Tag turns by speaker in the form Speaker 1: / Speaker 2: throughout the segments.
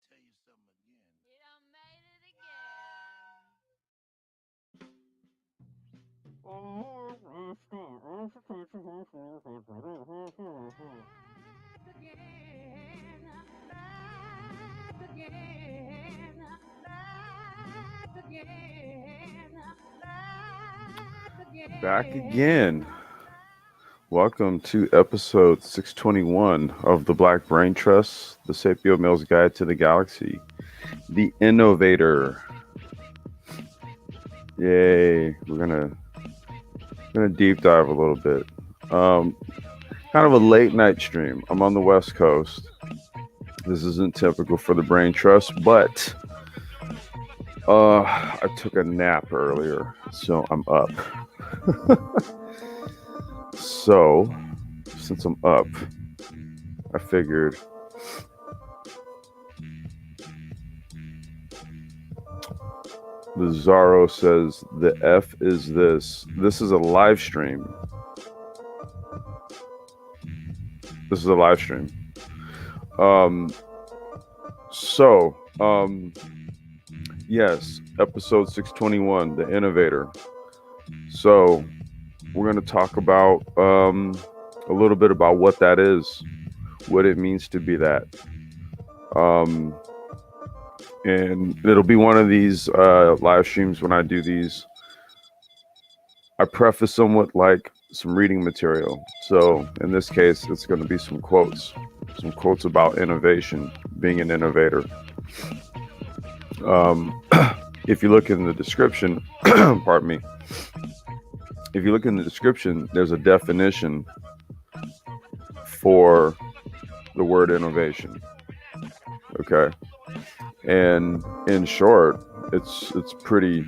Speaker 1: tell you something again.
Speaker 2: You done made it again.
Speaker 3: Back again. Welcome to episode 621 of the Black Brain Trust, the Sapio-Males Guide to the Galaxy, the Innovator. Yay! We're gonna deep dive a little bit. Kind of a late night stream. I'm on the West Coast. This isn't typical for the Brain Trust, but I took a nap earlier, so I'm up. So, since I'm up, I figured the Zaro says the F is this. This is a live stream. This is a live stream. Yes, episode 621, the Innovator. So, we're going to talk about a little bit about what that is, what it means to be that. And it'll be one of these live streams when I do these. I preface them with like some reading material. So in this case, it's going to be some quotes about innovation, being an innovator. If you look in the description, pardon me. If you look in the description, there's a definition for the word innovation. Okay. And in short, it's pretty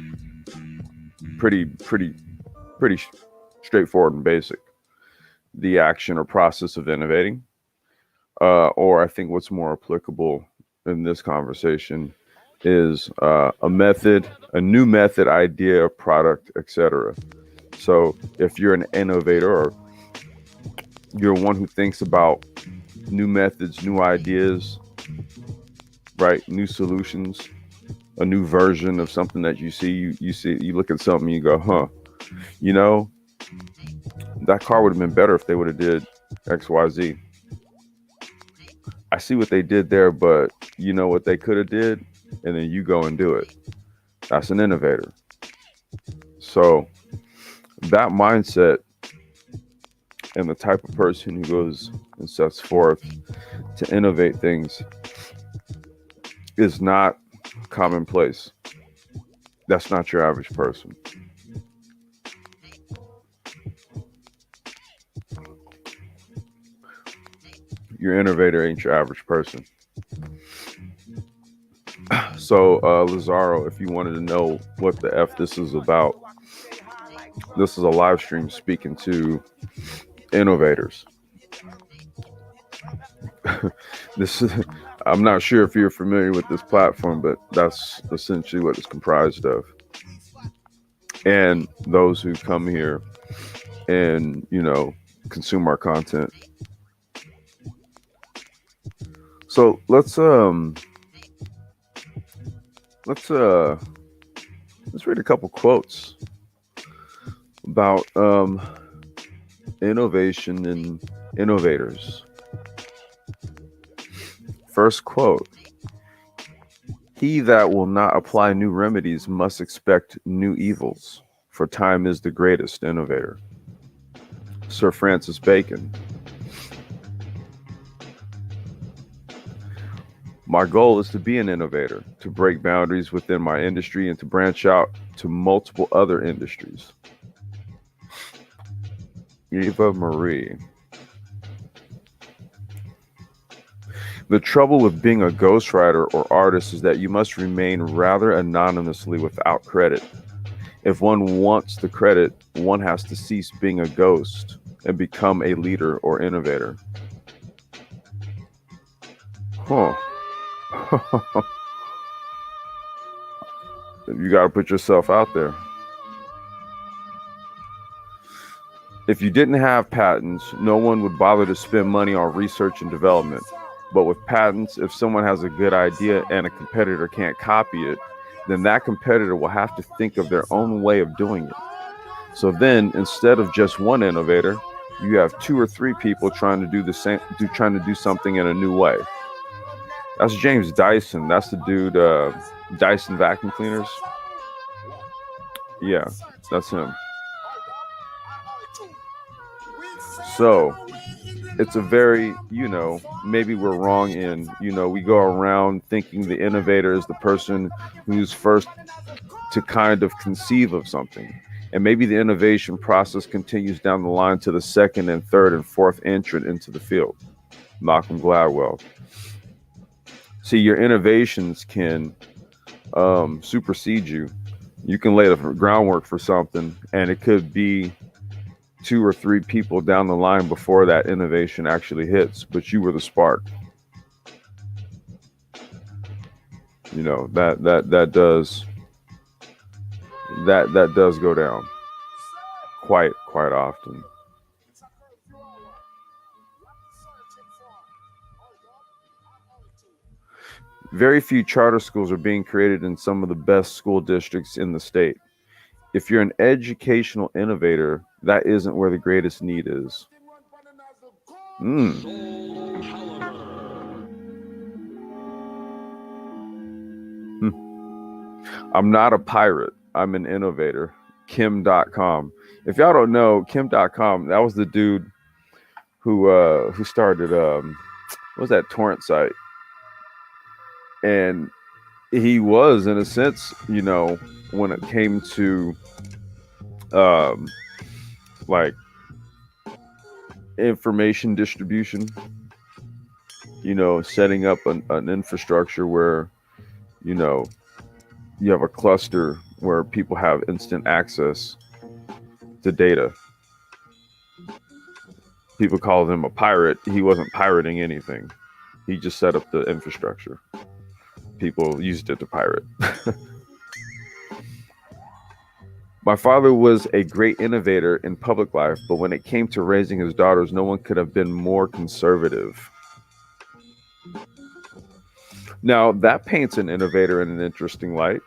Speaker 3: straightforward and basic. The action or process of innovating, or I think what's more applicable in this conversation is a method, a new method, idea, product, etc. So if you're an innovator or you're one who thinks about new methods, new ideas, right, new solutions, a new version of something that you see, you look at something, you go, huh, you know, that car would have been better if they would have did XYZ. I see what they did there, but you know what they could have did, and then you go and do it. That's an innovator. So that mindset and the type of person who goes and sets forth to innovate things is not commonplace. That's not your average person. Your innovator ain't your average person. So, Lazaro, if you wanted to know what the F this is about, this is a live stream speaking to innovators. This is, I'm not sure if you're familiar with this platform, but that's essentially what it's comprised of. And those who come here and, you know, consume our content. So let's read a couple quotes about innovation and innovators. First quote: "He that will not apply new remedies must expect new evils, for time is the greatest innovator." Sir Francis Bacon. "My goal is to be an innovator, to break boundaries within my industry and to branch out to multiple other industries." Eva Marie. "The trouble with being a ghostwriter or artist is that you must remain rather anonymously without credit. If one wants the credit, one has to cease being a ghost and become a leader or innovator." Huh. You got to put yourself out there. "If you didn't have patents, no one would bother to spend money on research and development. But with patents, if someone has a good idea and a competitor can't copy it, then that competitor will have to think of their own way of doing it. So then, instead of just one innovator, you have 2 or 3 people trying to do the same, trying to do something in a new way. That's James Dyson. That's the dude, Dyson vacuum cleaners. Yeah, that's him. So it's a very, maybe we're wrong in, we go around thinking the innovator is the person who's first to kind of conceive of something. And maybe the innovation process continues down the line to the second and third and fourth entrant into the field. Malcolm Gladwell. See, your innovations can supersede you. You can lay the groundwork for something, and it could be 2 or 3 people down the line before that innovation actually hits, but you were the spark. That does go down quite often. Very few charter schools are being created in some of the best school districts in the state. If you're an educational innovator, that isn't where the greatest need is. I'm not a pirate. I'm an innovator. Kim.com. If y'all don't know, Kim.com, that was the dude who started what was that torrent site? And he was, in a sense, when it came to like information distribution, setting up an infrastructure where you have a cluster where people have instant access to data. People call him a pirate. He wasn't pirating anything. He just set up the infrastructure. People used it to pirate. My father was a great innovator in public life, but when it came to raising his daughters, no one could have been more conservative. Now, that paints an innovator in an interesting light,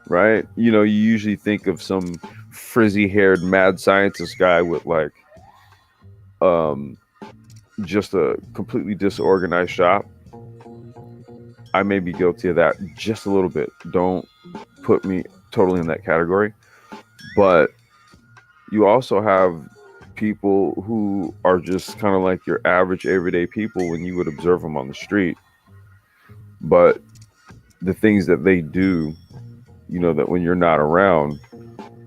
Speaker 3: right? You usually think of some frizzy-haired mad scientist guy with just a completely disorganized shop. I may be guilty of that just a little bit. Don't put me totally in that category. But you also have people who are just kind of like your average everyday people when you would observe them on the street. But the things that they do, that when you're not around,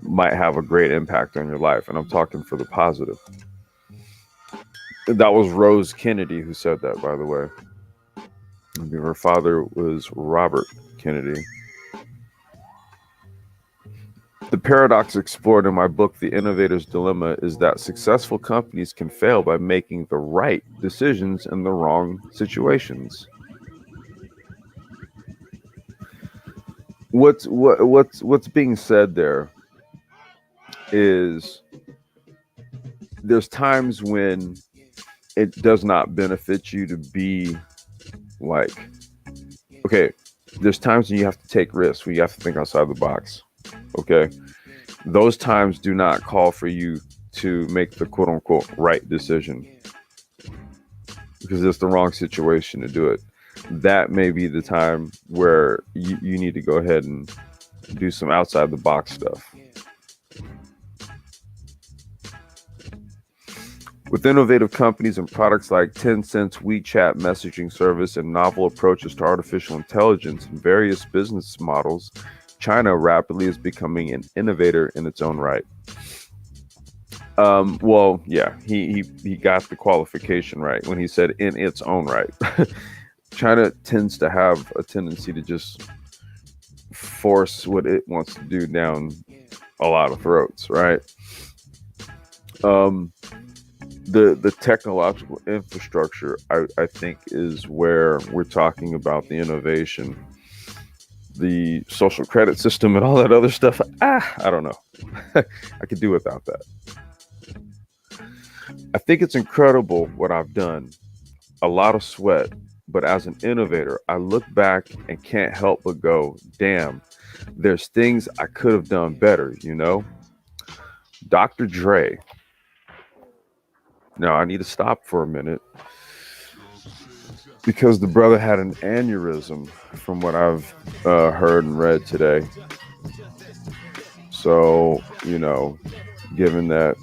Speaker 3: might have a great impact on your life. And I'm talking for the positive. That was Rose Kennedy who said that, by the way. Her father was Robert Kennedy. The paradox explored in my book, The Innovator's Dilemma, is that successful companies can fail by making the right decisions in the wrong situations. What's being said there is there's times when it does not benefit you to be okay, there's times when you have to take risks, when you have to think outside the box. Okay, those times do not call for you to make the quote unquote right decision because it's the wrong situation to do it. That may be the time where you need to go ahead and do some outside the box stuff. With innovative companies and products like Tencent's WeChat messaging service and novel approaches to artificial intelligence and various business models, China rapidly is becoming an innovator in its own right. Well, yeah, he got the qualification right when he said in its own right. China tends to have a tendency to just force what it wants to do down a lot of throats, right? The technological infrastructure, I think, is where we're talking about the innovation. The social credit system and all that other stuff, I don't know. I could do without that. I think it's incredible what I've done a lot of sweat, but as an innovator, I look back and can't help but go, damn, there's things I could have done better, you know? Dr. Dre. Now, I need to stop for a minute because the brother had an aneurysm from what I've heard and read today. So, given that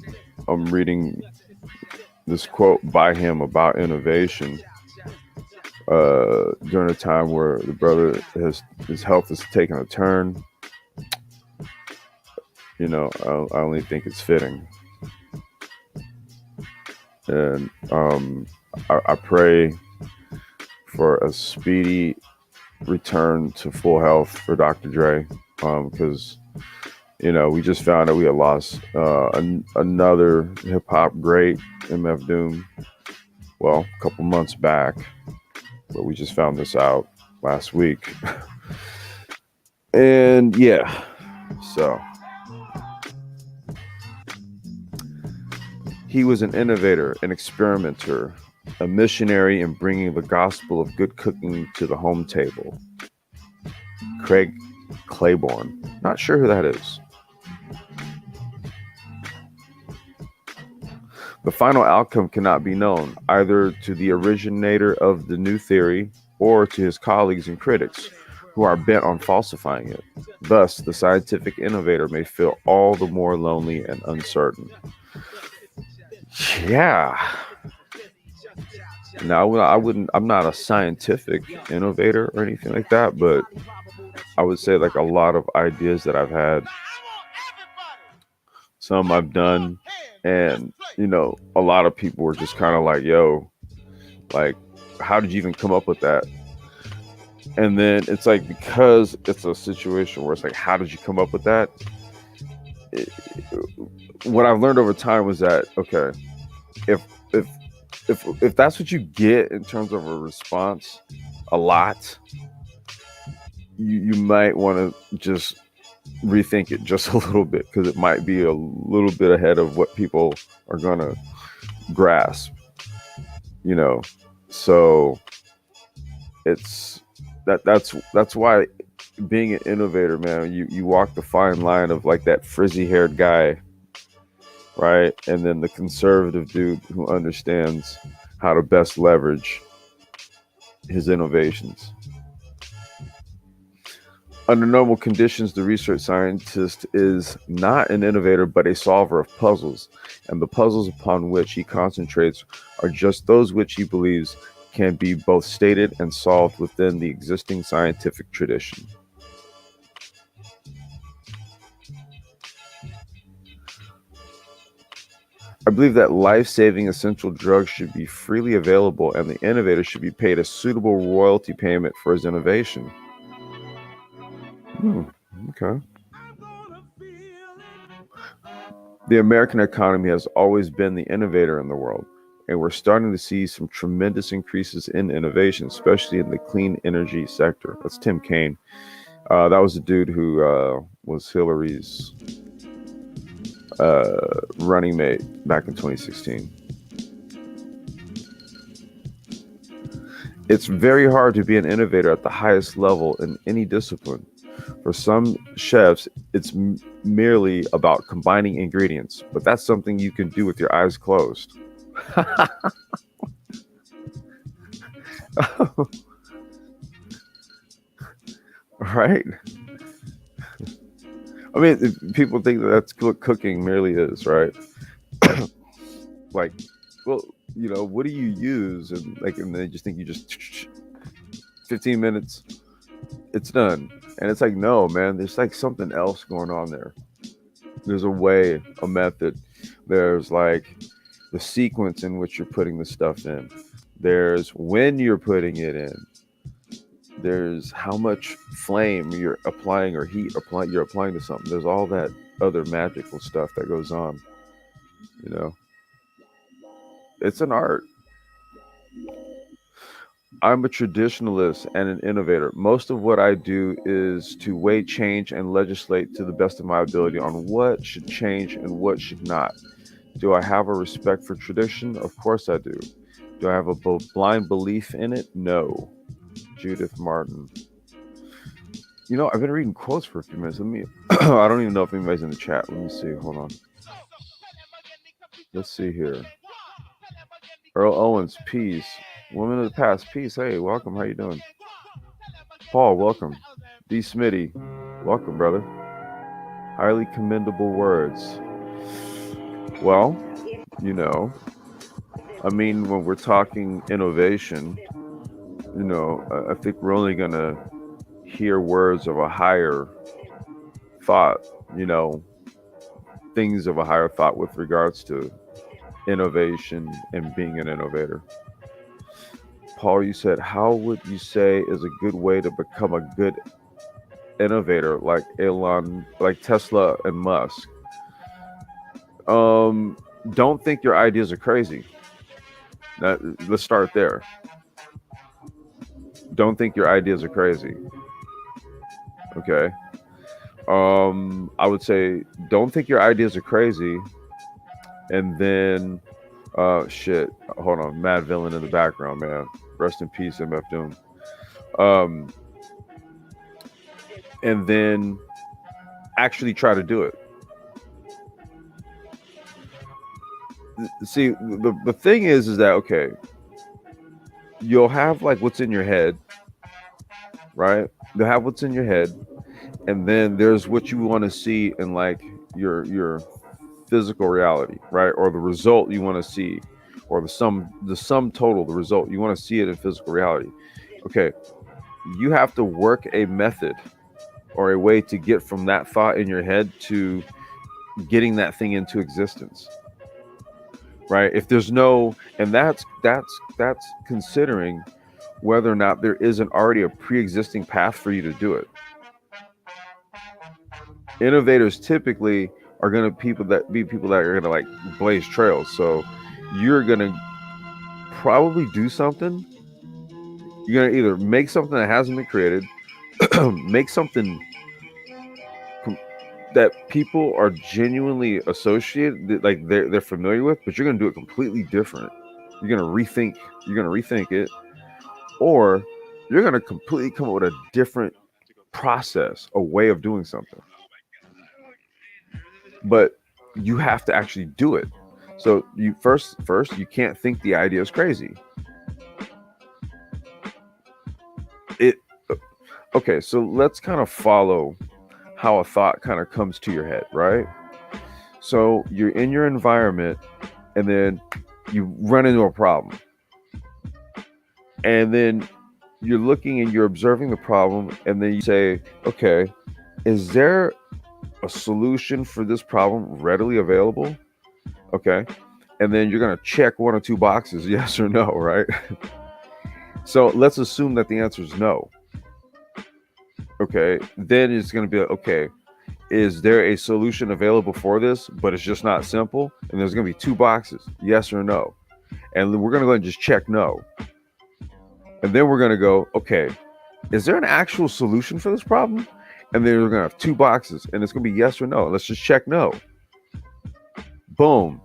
Speaker 3: I'm reading this quote by him about innovation during a time where the brother his health is taking a turn, I only think it's fitting. And I pray for a speedy return to full health for Dr. Dre, because we just found out we had lost another hip hop great, MF Doom. Well, a couple months back, but we just found this out last week. And yeah, so he was an innovator, an experimenter, a missionary in bringing the gospel of good cooking to the home table. Craig Claiborne. Not sure who that is. The final outcome cannot be known, either to the originator of the new theory or to his colleagues and critics, who are bent on falsifying it. Thus, the scientific innovator may feel all the more lonely and uncertain. Yeah. Now, I'm not a scientific innovator or anything like that, but I would say like a lot of ideas that I've had, some I've done, and a lot of people were just kind of like, yo, like, how did you even come up with that? And then it's like, because it's a situation where it's like, how did you come up with that? What I've learned over time was that, okay, if that's what you get in terms of a response a lot, you might want to just rethink it just a little bit, because it might be a little bit ahead of what people are going to grasp, so it's that's why being an innovator, man, you walk the fine line of like that frizzy haired guy, right? And then the conservative dude who understands how to best leverage his innovations. Under normal conditions, the research scientist is not an innovator, but a solver of puzzles. And the puzzles upon which he concentrates are just those which he believes can be both stated and solved within the existing scientific tradition. I believe that life-saving essential drugs should be freely available, and the innovator should be paid a suitable royalty payment for his innovation. Okay. The American economy has always been the innovator in the world, and we're starting to see some tremendous increases in innovation, especially in the clean energy sector. That's Tim Kaine. That was the dude who was Hillary's running mate back in 2016. It's very hard to be an innovator at the highest level in any discipline. For some chefs, it's merely about combining ingredients, but that's something you can do with your eyes closed. Right? I mean, people think that that's what cooking merely is, right? Like, well, what do you use? And they just think you just 15 minutes, it's done. And it's like, no, man, there's like something else going on there. There's a way, a method. There's like the sequence in which you're putting the stuff in. There's when you're putting it in. There's how much flame you're applying or heat you're applying to something. There's all that other magical stuff that goes on. It's an art. I'm a traditionalist and an innovator. Most of what I do is to weigh change and legislate to the best of my ability on what should change and what should not. Do I have a respect for tradition? Of course I do. Do I have a blind belief in it? No. Judith Martin. You know, I've been reading quotes for a few minutes. Let me. I don't even know if anybody's in the chat. Let me see. Hold on. Let's see here. Earl Owens, peace. Woman of the past, peace. Hey, welcome. How you doing? Paul, welcome. D. Smitty, welcome, brother. Highly commendable words. Well, you know, I mean, when we're talking innovation, you know, I think we're only going to hear words of a higher thought, you know, things of a higher thought with regards to innovation and being an innovator. Paul, you said, how would you say is a good way to become a good innovator like Elon, like Tesla and Musk? Don't think your ideas are crazy. Let's start there. Don't think your ideas are crazy. Okay. I would say don't think your ideas are crazy, and then shit. Hold on, Mad Villain in the background, man. Rest in peace, MF Doom. And then actually try to do it. See, the thing is that okay, you'll have like what's in your head, right? You'll have what's in your head, and then there's what you want to see in like your physical reality, right? Or the result you want to see, or the sum total, the result you want to see it in physical reality. Okay, you have to work a method or a way to get from that thought in your head to getting that thing into existence, right? If there's no, and that's considering whether or not there isn't already a pre-existing path for you to do it. Innovators typically are going to be people that are going to like blaze trails. So you're going to probably do something. You're going to either make something that hasn't been created, make something that people are genuinely associated, like they're familiar with, but you're going to do it completely different. You're going to rethink it, or you're going to completely come up with a different process, a way of doing something. But you have to actually do it. So you first you can't think the idea is crazy. Okay, so let's kind of follow how a thought kind of comes to your head, right? So you're in your environment and then you run into a problem. And then you're looking and you're observing the problem, and then you say, okay, is there a solution for this problem readily available? Okay. And then you're going to check one or two boxes, yes or no, right? So let's assume that the answer is no. Okay. Then it's going to be, okay, is there a solution available for this, but it's just not simple? And there's going to be two boxes, yes or no. And we're going to go and just check no. And then we're going to go, okay, is there an actual solution for this problem? And then we're going to have two boxes, and it's going to be yes or no. Let's just check no. Boom.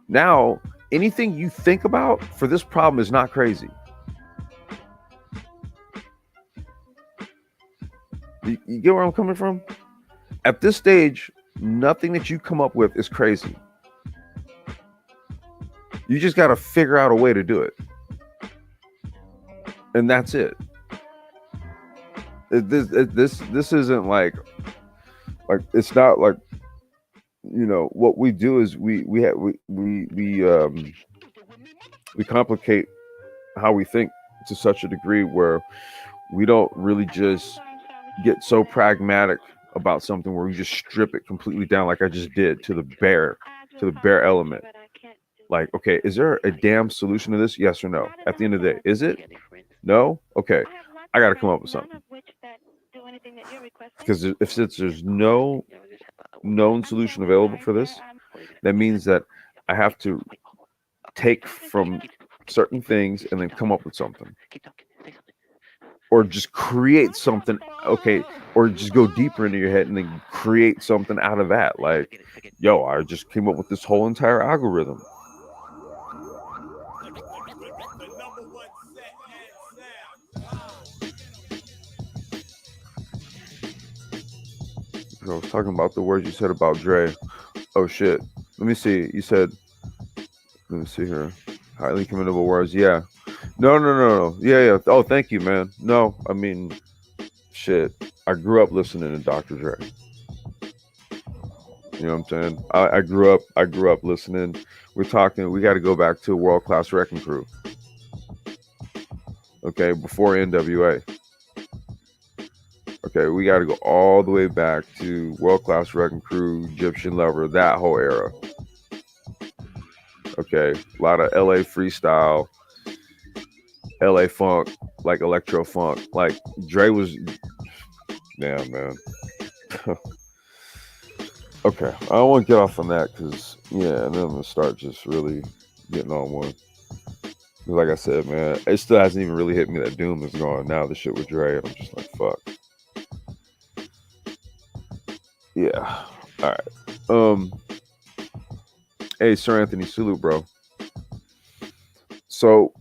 Speaker 3: Now, anything you think about for this problem is not crazy. You get where I'm coming from? At this stage, nothing that you come up with is crazy. You just got to figure out a way to do it. And that's it. This isn't like it's not like, you know, what we do is we complicate how we think to such a degree where we don't really just get so pragmatic about something where we just strip it completely down, like I just did, to the bare element. Like, okay, is there a damn solution to this? Yes or no? At the end of the day, is it? No? Okay, I got to come up with something. Because since there's no known solution available for this, that means that I have to take from certain things and then come up with something. Or just create something, okay, or just go deeper into your head and then create something out of that. Like, yo, I just came up with this whole entire algorithm. I was talking about the words you said about Dre. Oh shit. Let me see. You said. Let me see here. Highly commendable words. Yeah. No. Yeah. Oh, thank you, man. No, I mean, shit. I grew up listening to Dr. Dre. You know what I'm saying? I grew up. I grew up listening. We're talking. We got to go back to World Class Wrecking Crew. Okay, before NWA. Okay, we got to go all the way back to World Class Wrecking Crew, Egyptian Lover, that whole era. Okay, a lot of LA freestyle, LA funk, like electro funk. Like Dre was, damn man. Okay, I don't want to get off on that because yeah, and then I'm gonna start just really getting on one. Because like I said, man, it still hasn't even really hit me that Doom is gone now. The shit with Dre, I'm just like fuck. Yeah. All right. Hey, Sir Anthony, salute, bro. So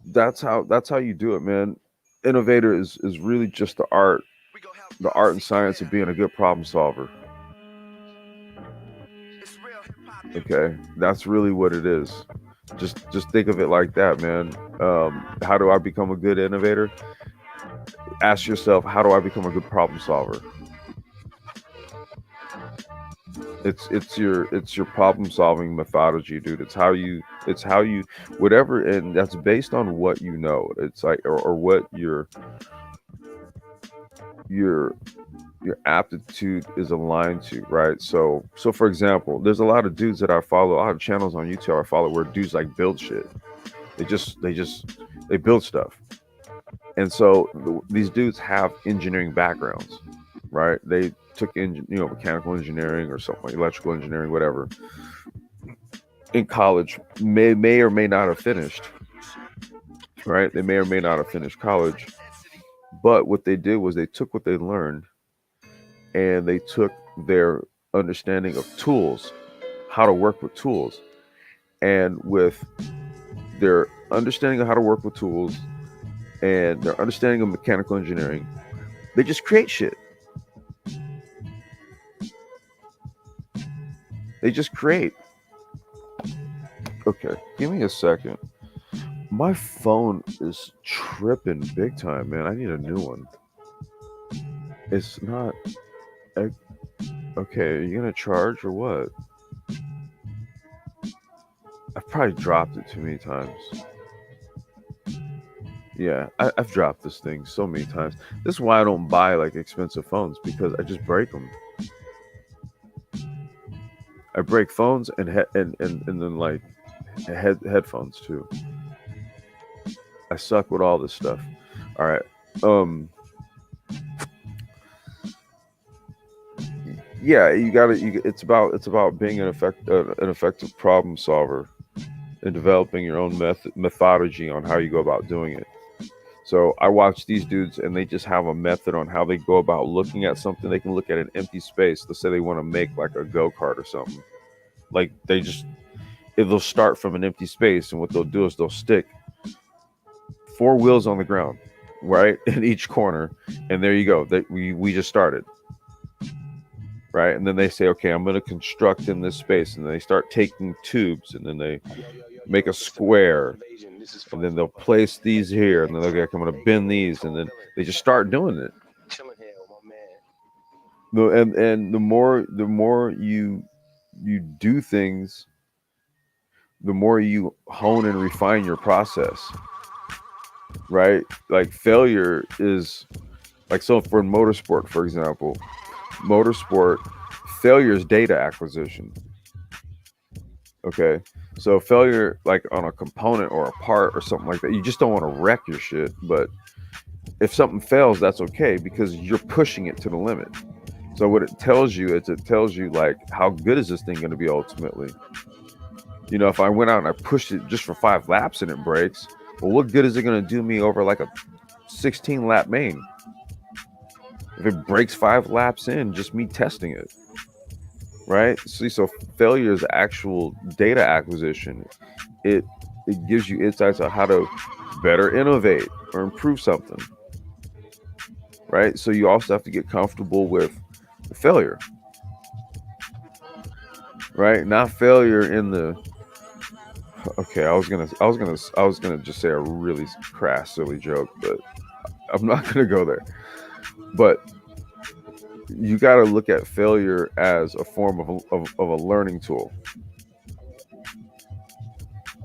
Speaker 3: that's how you do it, man. Innovator is really just the art and science of being a good problem solver. Okay, that's really what it is. Just think of it like that, man. How do I become a good innovator? Ask yourself, how do I become a good problem solver? It's your problem solving methodology, dude. It's how you whatever, and that's based on what you know. It's like or what your aptitude is aligned to, right? So for example, there's a lot of dudes that I follow, a lot of channels on YouTube I follow where dudes like build shit. They build stuff. And so these dudes have engineering backgrounds, right? They took mechanical engineering or something like electrical engineering, whatever, in college. May or may not have finished, right? They may or may not have finished college, but what they did was they took what they learned and they took their understanding of tools, how to work with tools, and with their understanding of how to work with tools and their understanding of mechanical engineering, they just create shit. They just create. Okay, give me a second. My phone is tripping big time, man. I need a new one. It's not. Okay, are you gonna charge or what? I've probably dropped it too many times. Yeah, I've dropped this thing so many times. This is why I don't buy like expensive phones, because I just break them. I break phones and then like headphones too. I suck with all this stuff. All right. Yeah, it's about being an effective problem solver and developing your own methodology on how you go about doing it. So I watch these dudes and they just have a method on how they go about looking at something. They can look at an empty space. Let's say they want to make like a go-kart or something. Like they'll start from an empty space, and what they'll do is they'll stick 4 wheels on the ground, right, in each corner, and there you go. We just started. Right, and then they say, okay, I'm going to construct in this space, and then they start taking tubes, and then they make a square, and then they'll place these here, and then they're like, I'm going to bend these, and then they just start doing it. And the more you do things, the more you hone and refine your process. Right, like failure is like, so for motorsport, for example, failure is data acquisition. Okay, so failure, like on a component or a part or something like that, you just don't want to wreck your shit. But if something fails, that's okay, because you're pushing it to the limit. So what it tells you is, it tells you like, how good is this thing going to be ultimately? You know, if I went out and I pushed it just for 5 laps and it breaks, well, what good is it going to do me over like a 16 lap main? If it breaks 5 laps in, just me testing it. Right? See, so failure is actual data acquisition. It gives you insights on how to better innovate or improve something. Right? So you also have to get comfortable with failure, right? Not failure in the okay. I was gonna just say a really crass, silly joke, but I'm not gonna go there. But you got to look at failure as a form of a learning tool.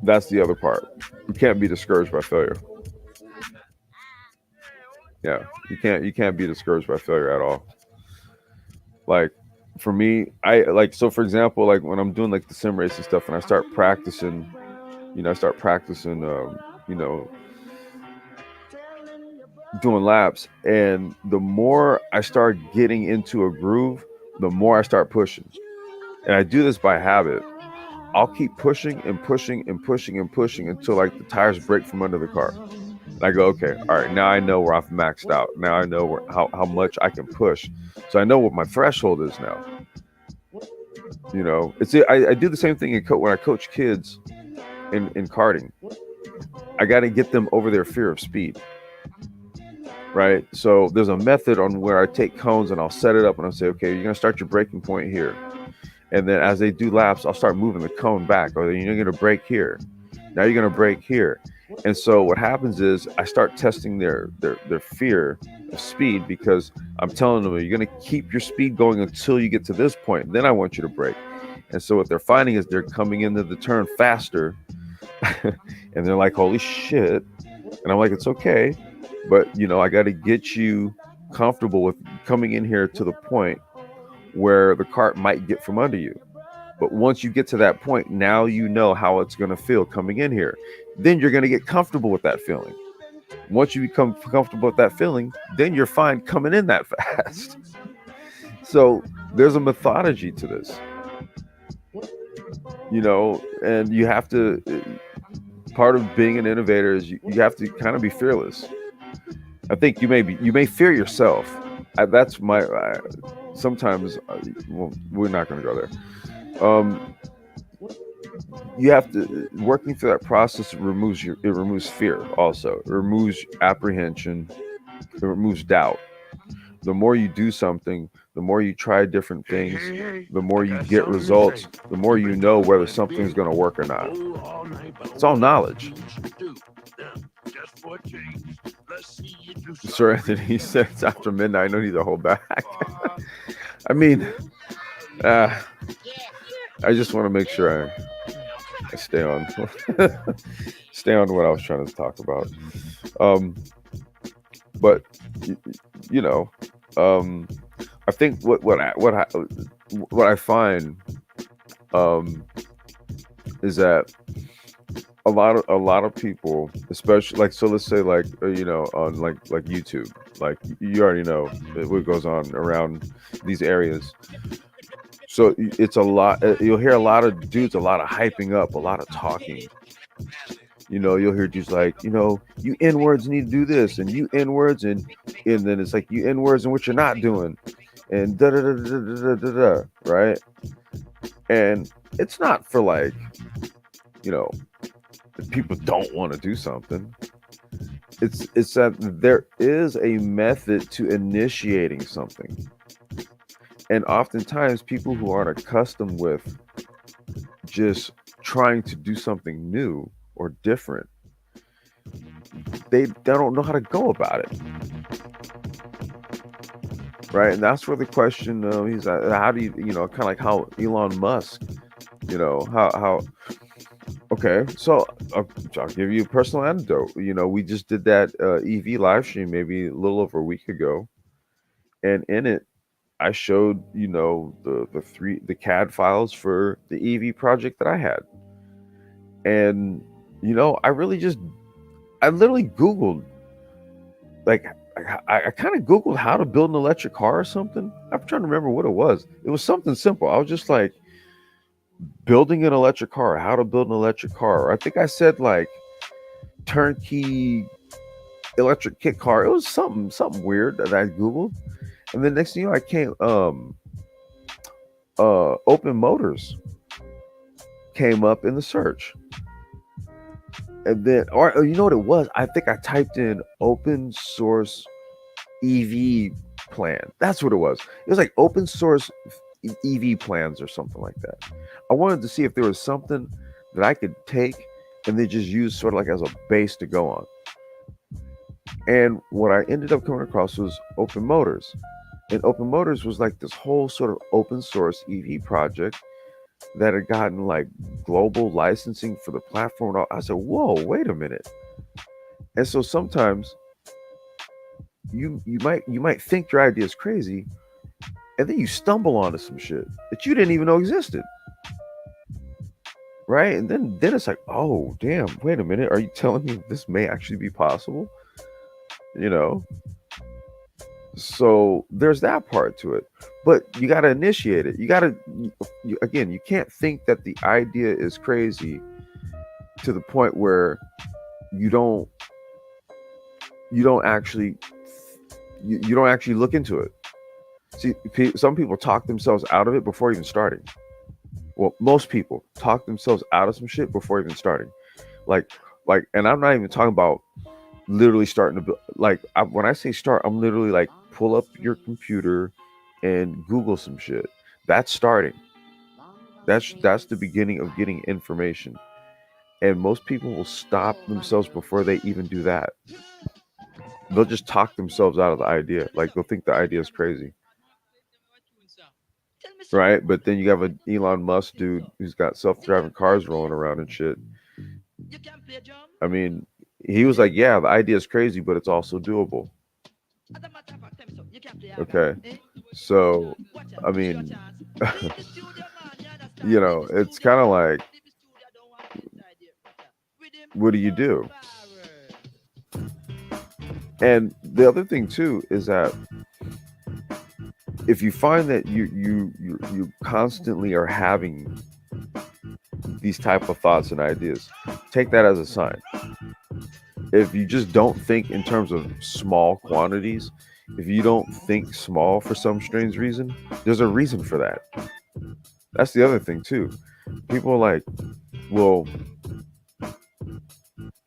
Speaker 3: That's the other part. You can't be discouraged by failure. Yeah, you can't be discouraged by failure at all. Like for me, I like so for example, like when I'm doing like the sim racing stuff and I start practicing, I start practicing, you know, doing laps, and the more I start getting into a groove, the more I start pushing, and I do this by habit. I'll keep pushing and pushing and pushing and pushing until like the tires break from under the car. And I go, okay, all right, now I know where I've maxed out. Now I know how much I can push. So I know what my threshold is now. I do the same thing when I coach kids in karting. I got to get them over their fear of speed, right? So there's a method on where I take cones and I'll set it up and I'll say, okay, you're going to start your braking point here. And then as they do laps, I'll start moving the cone back. Or you're going to brake here. Now you're going to brake here. And so what happens is I start testing their fear of speed, because I'm telling them, you're going to keep your speed going until you get to this point. Then I want you to brake. And so what they're finding is they're coming into the turn faster. And they're like, holy shit. And I'm like, it's okay. But, I got to get you comfortable with coming in here to the point where the cart might get from under you. But once you get to that point, now you know how it's going to feel coming in here. Then you're going to get comfortable with that feeling. Once you become comfortable with that feeling, then you're fine coming in that fast. So there's a methodology to this, and you have to, part of being an innovator is you have to kind of be fearless. I think you may fear yourself. That's my, sometimes, well, we're not going to go there. You have to, working through that process, it removes fear also. It removes apprehension. It removes doubt. The more you do something, the more you try different things, the more you get results, the more you know whether something's going to work or not. It's all knowledge. Sir Anthony said it's after midnight. No need to hold back. I mean, I just want to make sure I stay on what I was trying to talk about. But I think what I find is that a lot of people, especially like, so let's say like on like YouTube, like you already know what goes on around these areas. So it's a lot. You'll hear a lot of dudes, a lot of hyping up, a lot of talking. You'll hear dudes like, you N-words need to do this, and you N-words, and then it's like you N-words and what you're not doing, and da da da da da da da, right? And it's not for like, if people don't want to do something. It's that there is a method to initiating something. And oftentimes people who aren't accustomed with just trying to do something new or different, they don't know how to go about it. Right. And that's where the question he's how do you, kind of like how Elon Musk, how okay, so I'll give you a personal anecdote. We just did that EV live stream maybe a little over a week ago, and in it I showed the CAD files for the EV project that I had, and I literally Googled, like I kind of Googled how to build an electric car or something. I'm trying to remember what it was. It was something simple. I was just like, building an electric car, how to build an electric car. I think I said like turnkey electric kit car. It was something weird that I Googled. And then next thing you know, I came Open Motors came up in the search. And then, or you know what it was? I think I typed in open source EV plan. That's what it was. It was like open source EV plans or something like that. I wanted to see if there was something that I could take and then just use sort of like as a base to go on. And what I ended up coming across was Open Motors. And Open Motors was like this whole sort of open source EV project that had gotten like global licensing for the platform. I said, whoa, wait a minute. And so sometimes you might think your idea is crazy, and then you stumble onto some shit that you didn't even know existed. Right? And then it's like, oh damn, wait a minute. Are you telling me this may actually be possible? You know? So there's that part to it. But you gotta initiate it. You gotta again, you can't think that the idea is crazy to the point where you don't actually you don't actually look into it. See, some people talk themselves out of it before even starting. Well, most people talk themselves out of some shit before even starting. Like, and I'm not even talking about literally starting to build. Like, when I say start, I'm literally like pull up your computer and Google some shit. That's starting. That's the beginning of getting information. And most people will stop themselves before they even do that. They'll just talk themselves out of the idea. Like, they'll think the idea is crazy. Right? But then you have an Elon Musk dude who's got self-driving cars rolling around and shit. I mean, he was like, yeah, the idea is crazy, but it's also doable. Okay. So, I mean, you know, it's kind of like, what do you do? And the other thing too is that if you find that you constantly are having these type of thoughts and ideas, take that as a sign. If you just don't think in terms of small quantities, if you don't think small for some strange reason, there's a reason for that. That's the other thing too. People are like, well,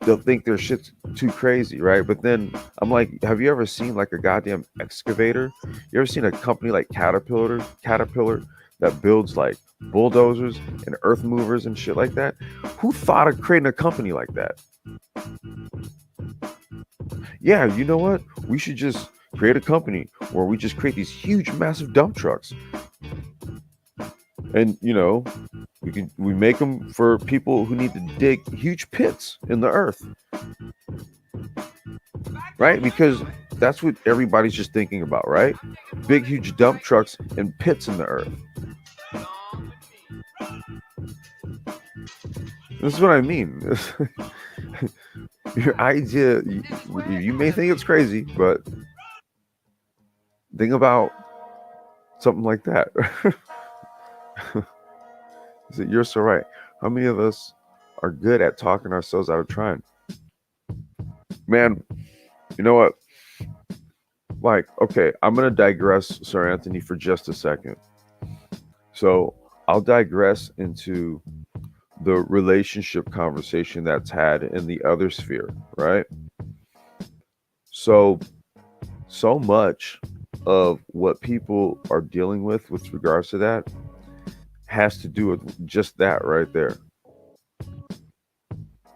Speaker 3: they'll think their shit's too crazy, right? But then I'm like, have you ever seen like a goddamn excavator? You ever seen a company like Caterpillar that builds like bulldozers and earth movers and shit like that? Who thought of creating a company like that? Yeah, you know what? We should just create a company where we just create these huge, massive dump trucks. And, you know, we make them for people who need to dig huge pits in the earth. Right? Because that's what everybody's just thinking about, right? Big, huge dump trucks and pits in the earth. This is what I mean. Your idea, you may think it's crazy, but think about something like that. You're so right. How many of us are good at talking ourselves out of trying? Man, you know what? Like, okay, I'm going to digress, Sir Anthony, for just a second. So I'll digress into the relationship conversation that's had in the other sphere, right? So much of what people are dealing with regards to that has to do with just that right there.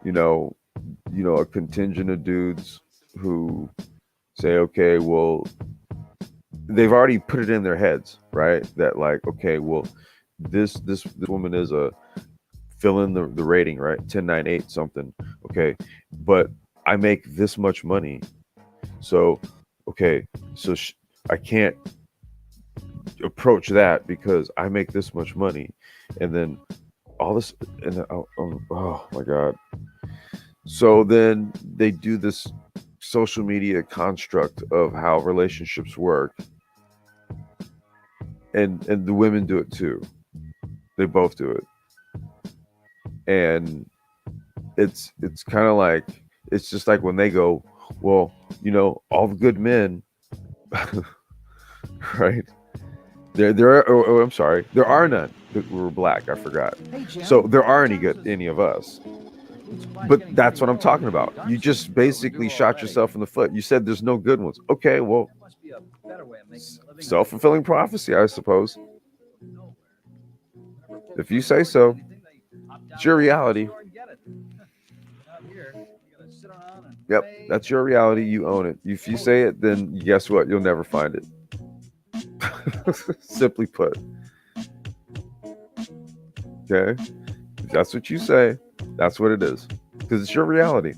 Speaker 3: You know, a contingent of dudes who say, okay, well, they've already put it in their heads, right? That like, okay, well, this woman is a fill in the rating, right? 1098 something. Okay, but I make this much money. So, okay, so I can't approach that because I make this much money. And then all this, and then, oh my God. So then they do this social media construct of how relationships work. And the women do it too. They both do it. And it's kind of like, it's just like when they go, well, you know, all the good men, right? There are, I'm sorry, there are none that were black. I forgot. So there are any of us. But that's what I'm talking about. You just basically shot yourself in the foot. You said there's no good ones. Okay, well, self-fulfilling prophecy, I suppose. If you say so, it's your reality. Yep, that's your reality. You own it. If you say it, then guess what? You'll never find it. Simply put. Okay? If that's what you say, that's what it is. Because it's your reality.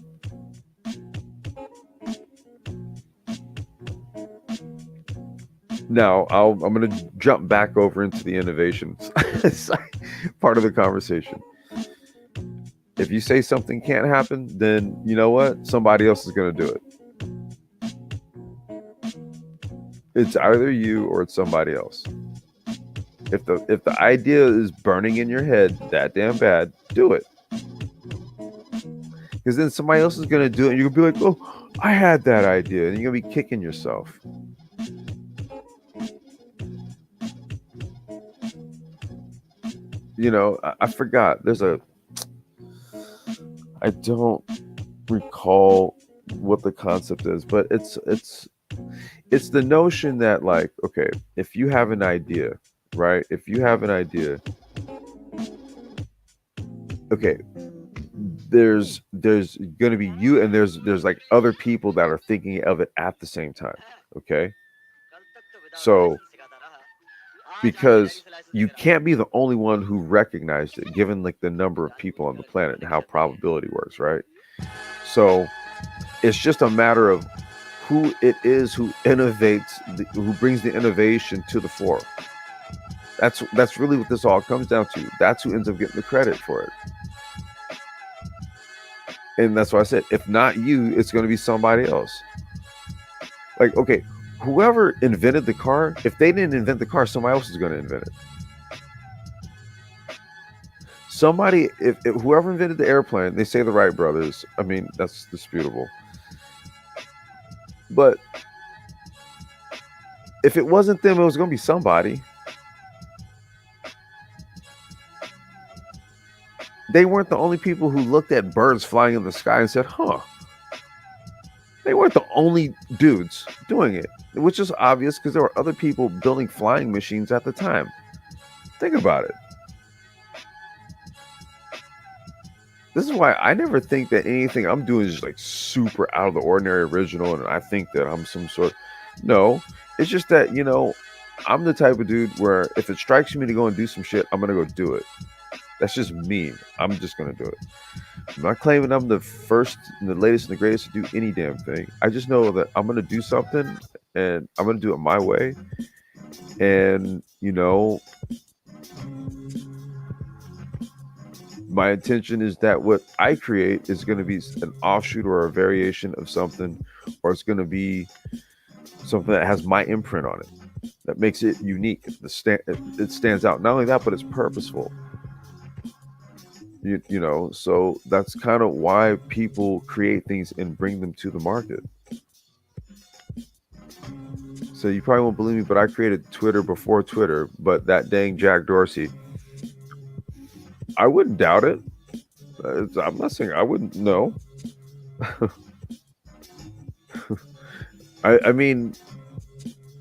Speaker 3: Now, I'm going to jump back over into the innovations part of the conversation. If you say something can't happen, then you know what? Somebody else is going to do it. It's either you or it's somebody else. If the idea is burning in your head that damn bad, do it. Because then somebody else is going to do it, and you're going to be like, oh, I had that idea. And you're going to be kicking yourself. You know, I forgot. I don't recall what the concept is, but it's the notion that, like, okay, if you have an idea, right? If you have an idea, okay, there's going to be you, and there's like other people that are thinking of it at the same time. Okay, so because you can't be the only one who recognized it, given like the number of people on the planet and how probability works, right? So it's just a matter of who it is who innovates, who brings the innovation to the fore. That's really what this all comes down to. That's who ends up getting the credit for it. And that's why I said, if not you, it's going to be somebody else. Like, okay, whoever invented the car, if they didn't invent the car, somebody else is going to invent it. Somebody, if whoever invented the airplane, they say the Wright brothers. I mean, that's disputable. But if it wasn't them, it was going to be somebody. They weren't the only people who looked at birds flying in the sky and said, huh. They weren't the only dudes doing it, which is obvious because there were other people building flying machines at the time. Think about it. This is why I never think that anything I'm doing is just like super out of the ordinary original, and I think that I'm some sort. No, it's just that, you know, I'm the type of dude where if it strikes me to go and do some shit, I'm going to go do it. That's just me. I'm just going to do it. I'm not claiming I'm the first and the latest and the greatest to do any damn thing. I just know that I'm going to do something, and I'm going to do it my way. And, you know, my intention is that what I create is going to be an offshoot or a variation of something, or it's going to be something that has my imprint on it, that makes it unique. It stands out. Not only that, but it's purposeful. You know, so that's kind of why people create things and bring them to the market. So you probably won't believe me, but I created Twitter before Twitter. But that dang Jack Dorsey, I wouldn't doubt it. I'm not saying I wouldn't know. I mean,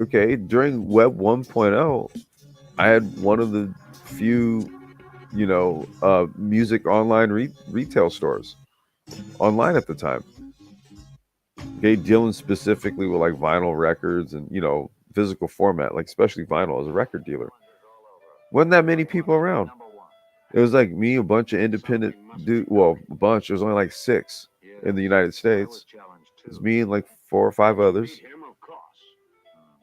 Speaker 3: okay, during Web 1.0, I had one of the few, you know, music online retail stores online at the time. Okay, dealing specifically with like vinyl records and, you know, physical format, like especially vinyl as a record dealer. Wasn't that many people around. It was like me, a bunch of independent dude. Well, a bunch. There was only like 6 in the United States. It was me and like 4 or 5 others.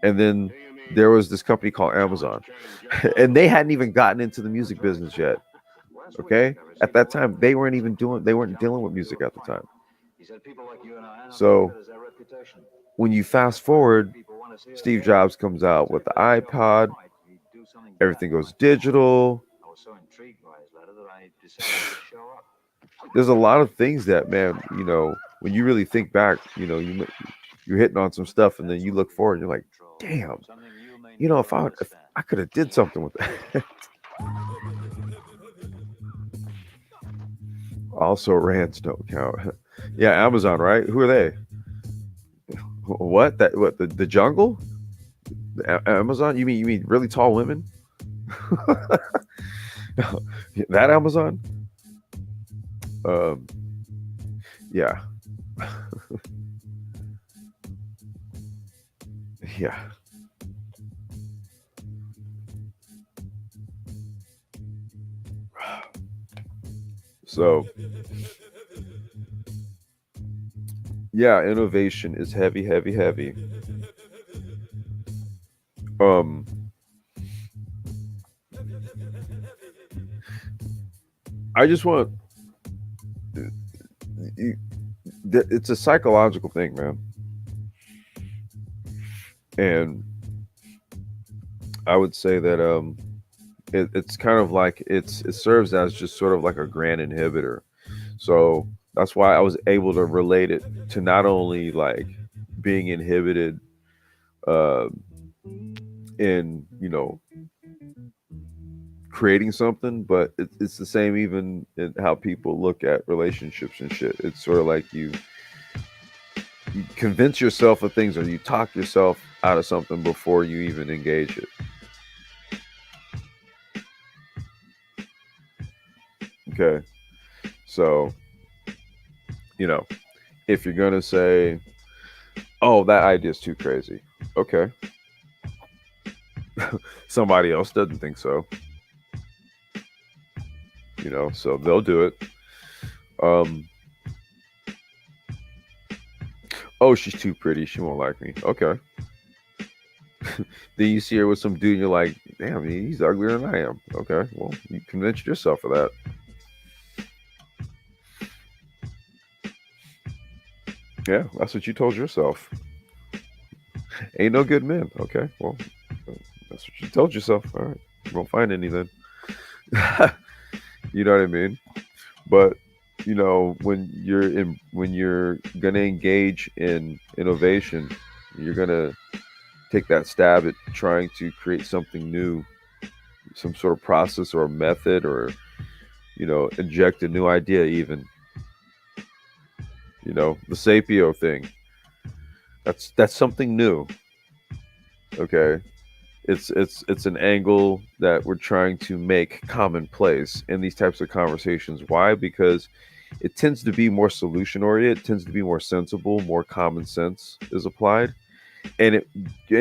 Speaker 3: And then there was this company called Amazon. And they hadn't even gotten into the music business yet. Okay? At that time, they weren't dealing with music at the time. So when you fast forward, Steve Jobs comes out with the iPod. Everything goes digital. There's a lot of things that, man, you know, when you really think back, you know, you're hitting on some stuff, and then you look forward and you're like, damn, you know, if I could have did something with that. Also, rants don't count. Yeah, Amazon, right? Who are they? What? That what? The jungle? Amazon? You mean really tall women? That Amazon? Um, yeah, yeah. So yeah, innovation is heavy, heavy, heavy. Um, I just want you, it's a psychological thing, man, and I would say that it's kind of like it serves as just sort of like a grand inhibitor. So that's why I was able to relate it to not only like being inhibited uh, in creating something, but it's the same even in how people look at relationships and shit. It's sort of like you convince yourself of things or you talk yourself out of something before you even engage it. Okay, so you know if you're gonna say, "Oh, that idea is too crazy," okay, somebody else doesn't think so, so they'll do it. Um, oh, she's too pretty. She won't like me. Okay. Then you see her with some dude, and you're like, damn, he's uglier than I am. Okay, well, you convinced yourself of that. Yeah, that's what you told yourself. Ain't no good men. Okay, well, that's what you told yourself. All right, you won't find any then. You know what I mean? But when you're gonna engage in innovation, you're gonna take that stab at trying to create something new, some sort of process or a method, or inject a new idea. Even the Sapio thing. That's something new. Okay, it's an angle that we're trying to make commonplace in these types of conversations. Why? Because it tends to be more solution oriented, it tends to be more sensible, more common sense is applied, and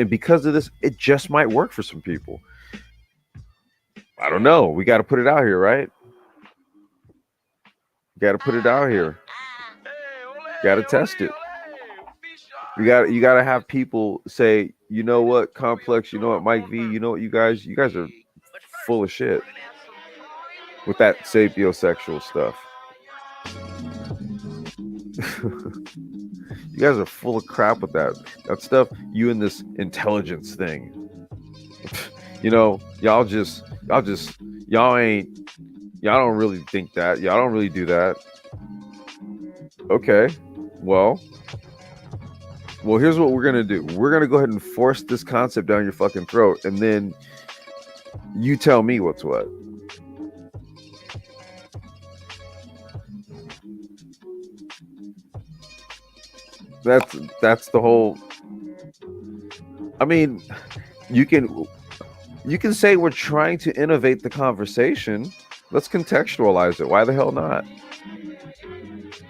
Speaker 3: because of this, it just might work for some people. I don't know. We got to put it out here, right? Got to put it out here. Got to test it. You got to have people say, you know what, Complex, you know what, Mike V, you know what, you guys are full of shit with that sapiosexual stuff. You guys are full of crap with that stuff. You and this intelligence thing. Y'all ain't y'all don't really think that. Y'all don't really do that. Okay. Well, here's what we're gonna do. We're gonna go ahead and force this concept down your fucking throat, and then you tell me what's what. That's the whole. I mean, you can say we're trying to innovate the conversation. Let's contextualize it. Why the hell not?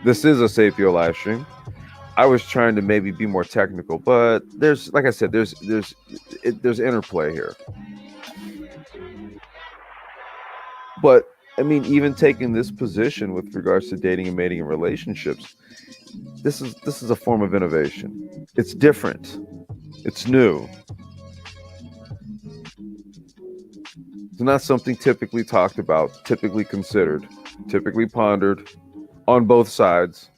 Speaker 3: This is a Sapio live stream. I was trying to maybe be more technical, but there's, like I said, there's interplay here. But I mean, even taking this position with regards to dating and mating and relationships, this is a form of innovation. It's different. It's new. It's not something typically talked about, typically considered, typically pondered on both sides.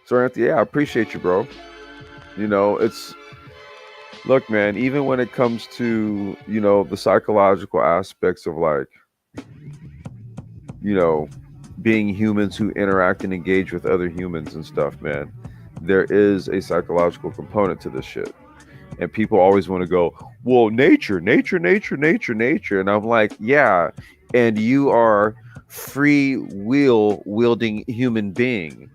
Speaker 3: So, Anthony, yeah, I appreciate you, bro. It's look, man, even when it comes to, the psychological aspects of like, you know, being humans who interact and engage with other humans and stuff, man, there is a psychological component to this shit. And people always want to go, well, nature, nature, nature, nature, nature. And I'm like, yeah. And you are free will wielding human being.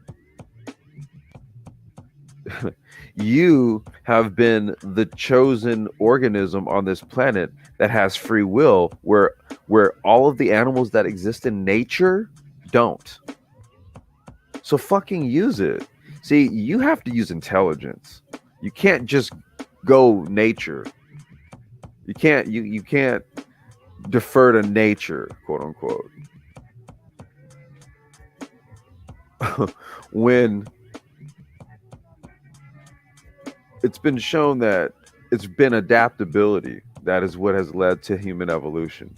Speaker 3: You have been the chosen organism on this planet that has free will, where all of the animals that exist in nature don't. So fucking use it. See, you have to use intelligence. You can't just go nature. You can't defer to nature, quote unquote. When it's been shown that it's been adaptability that is what has led to human evolution.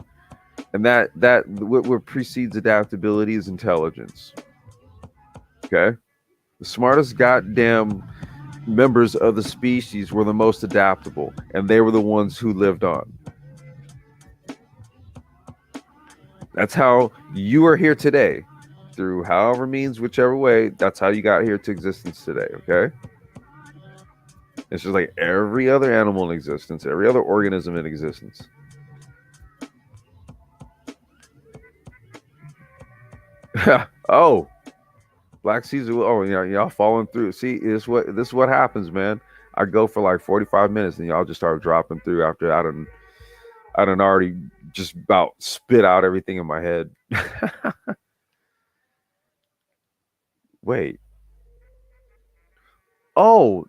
Speaker 3: And that what precedes adaptability is intelligence. Okay? The smartest goddamn members of the species were the most adaptable, and they were the ones who lived on. That's how you are here today. Through however means, whichever way, that's how you got here to existence today, okay? It's just like every other animal in existence, every other organism in existence. Oh, Black Caesar. Oh, yeah, y'all following through. See, this is what happens, man. I go for like 45 minutes, and y'all just start dropping through after I done already just about spit out everything in my head. Wait. Oh,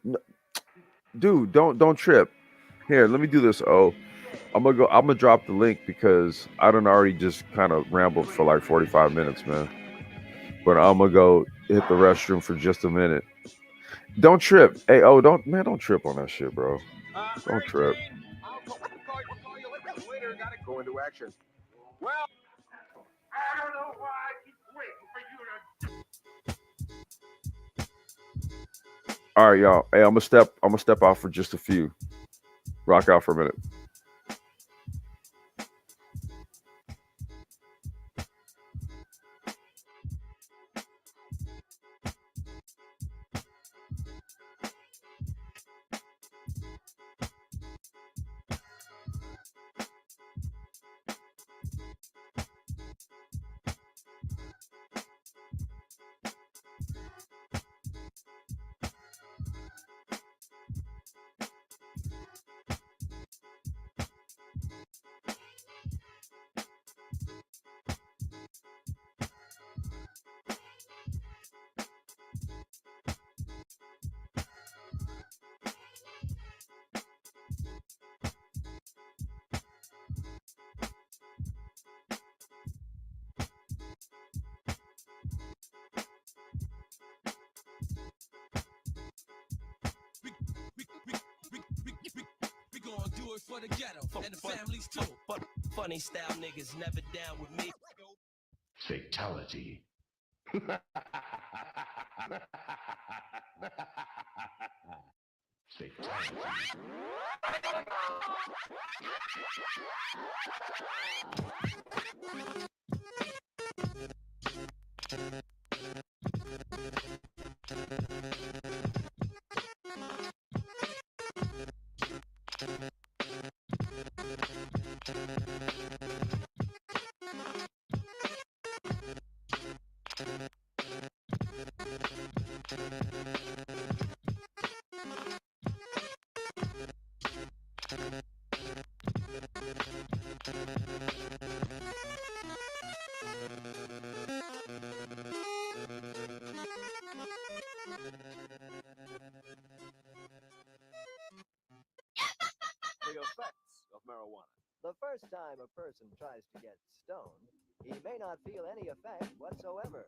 Speaker 3: dude, don't trip. Here, let me do this. Oh, I'm gonna drop the link because I done already just kind of rambled for like 45 minutes, man. But I'm gonna go hit the restroom for just a minute. Don't trip. Hey, oh, don't trip on that shit, bro. Don't trip.
Speaker 1: I'll call you later. Gotta go into action. Well, I don't know why I keep waiting for you to.
Speaker 3: All right, y'all. Hey, I'm gonna step out for just a few. Rock out for a minute.
Speaker 4: We gonna do it for the ghetto and the families too. But funny style niggas never down with me.
Speaker 1: Fatality. Fatality.
Speaker 5: The effects of marijuana. The first time a person tries to get stoned, he may not feel any effect whatsoever.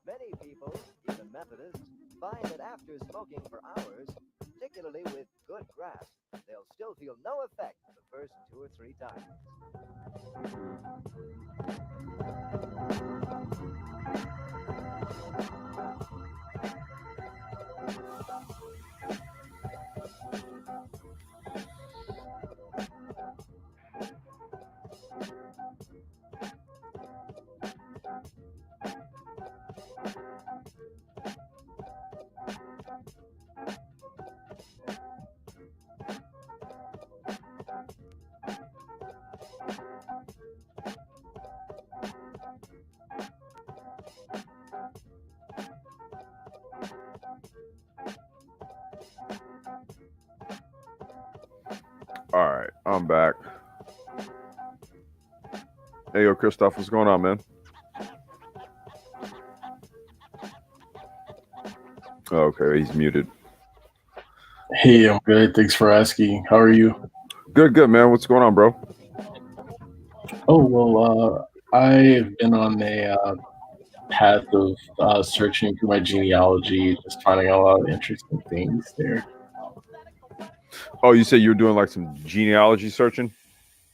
Speaker 5: Many people, even Methodists, find that after smoking for hours, particularly with good grasp, they'll still feel no effect the first 2 or 3 times.
Speaker 3: I'm back. Hey, yo, Christoph, what's going on, man? Okay, he's muted.
Speaker 6: Hey, I'm good. Thanks for asking. How are you?
Speaker 3: Good, man. What's going on, bro?
Speaker 6: Oh, well, I've been on a path of searching through my genealogy, just finding a lot of interesting things there.
Speaker 3: Oh, you said you were doing like some genealogy searching?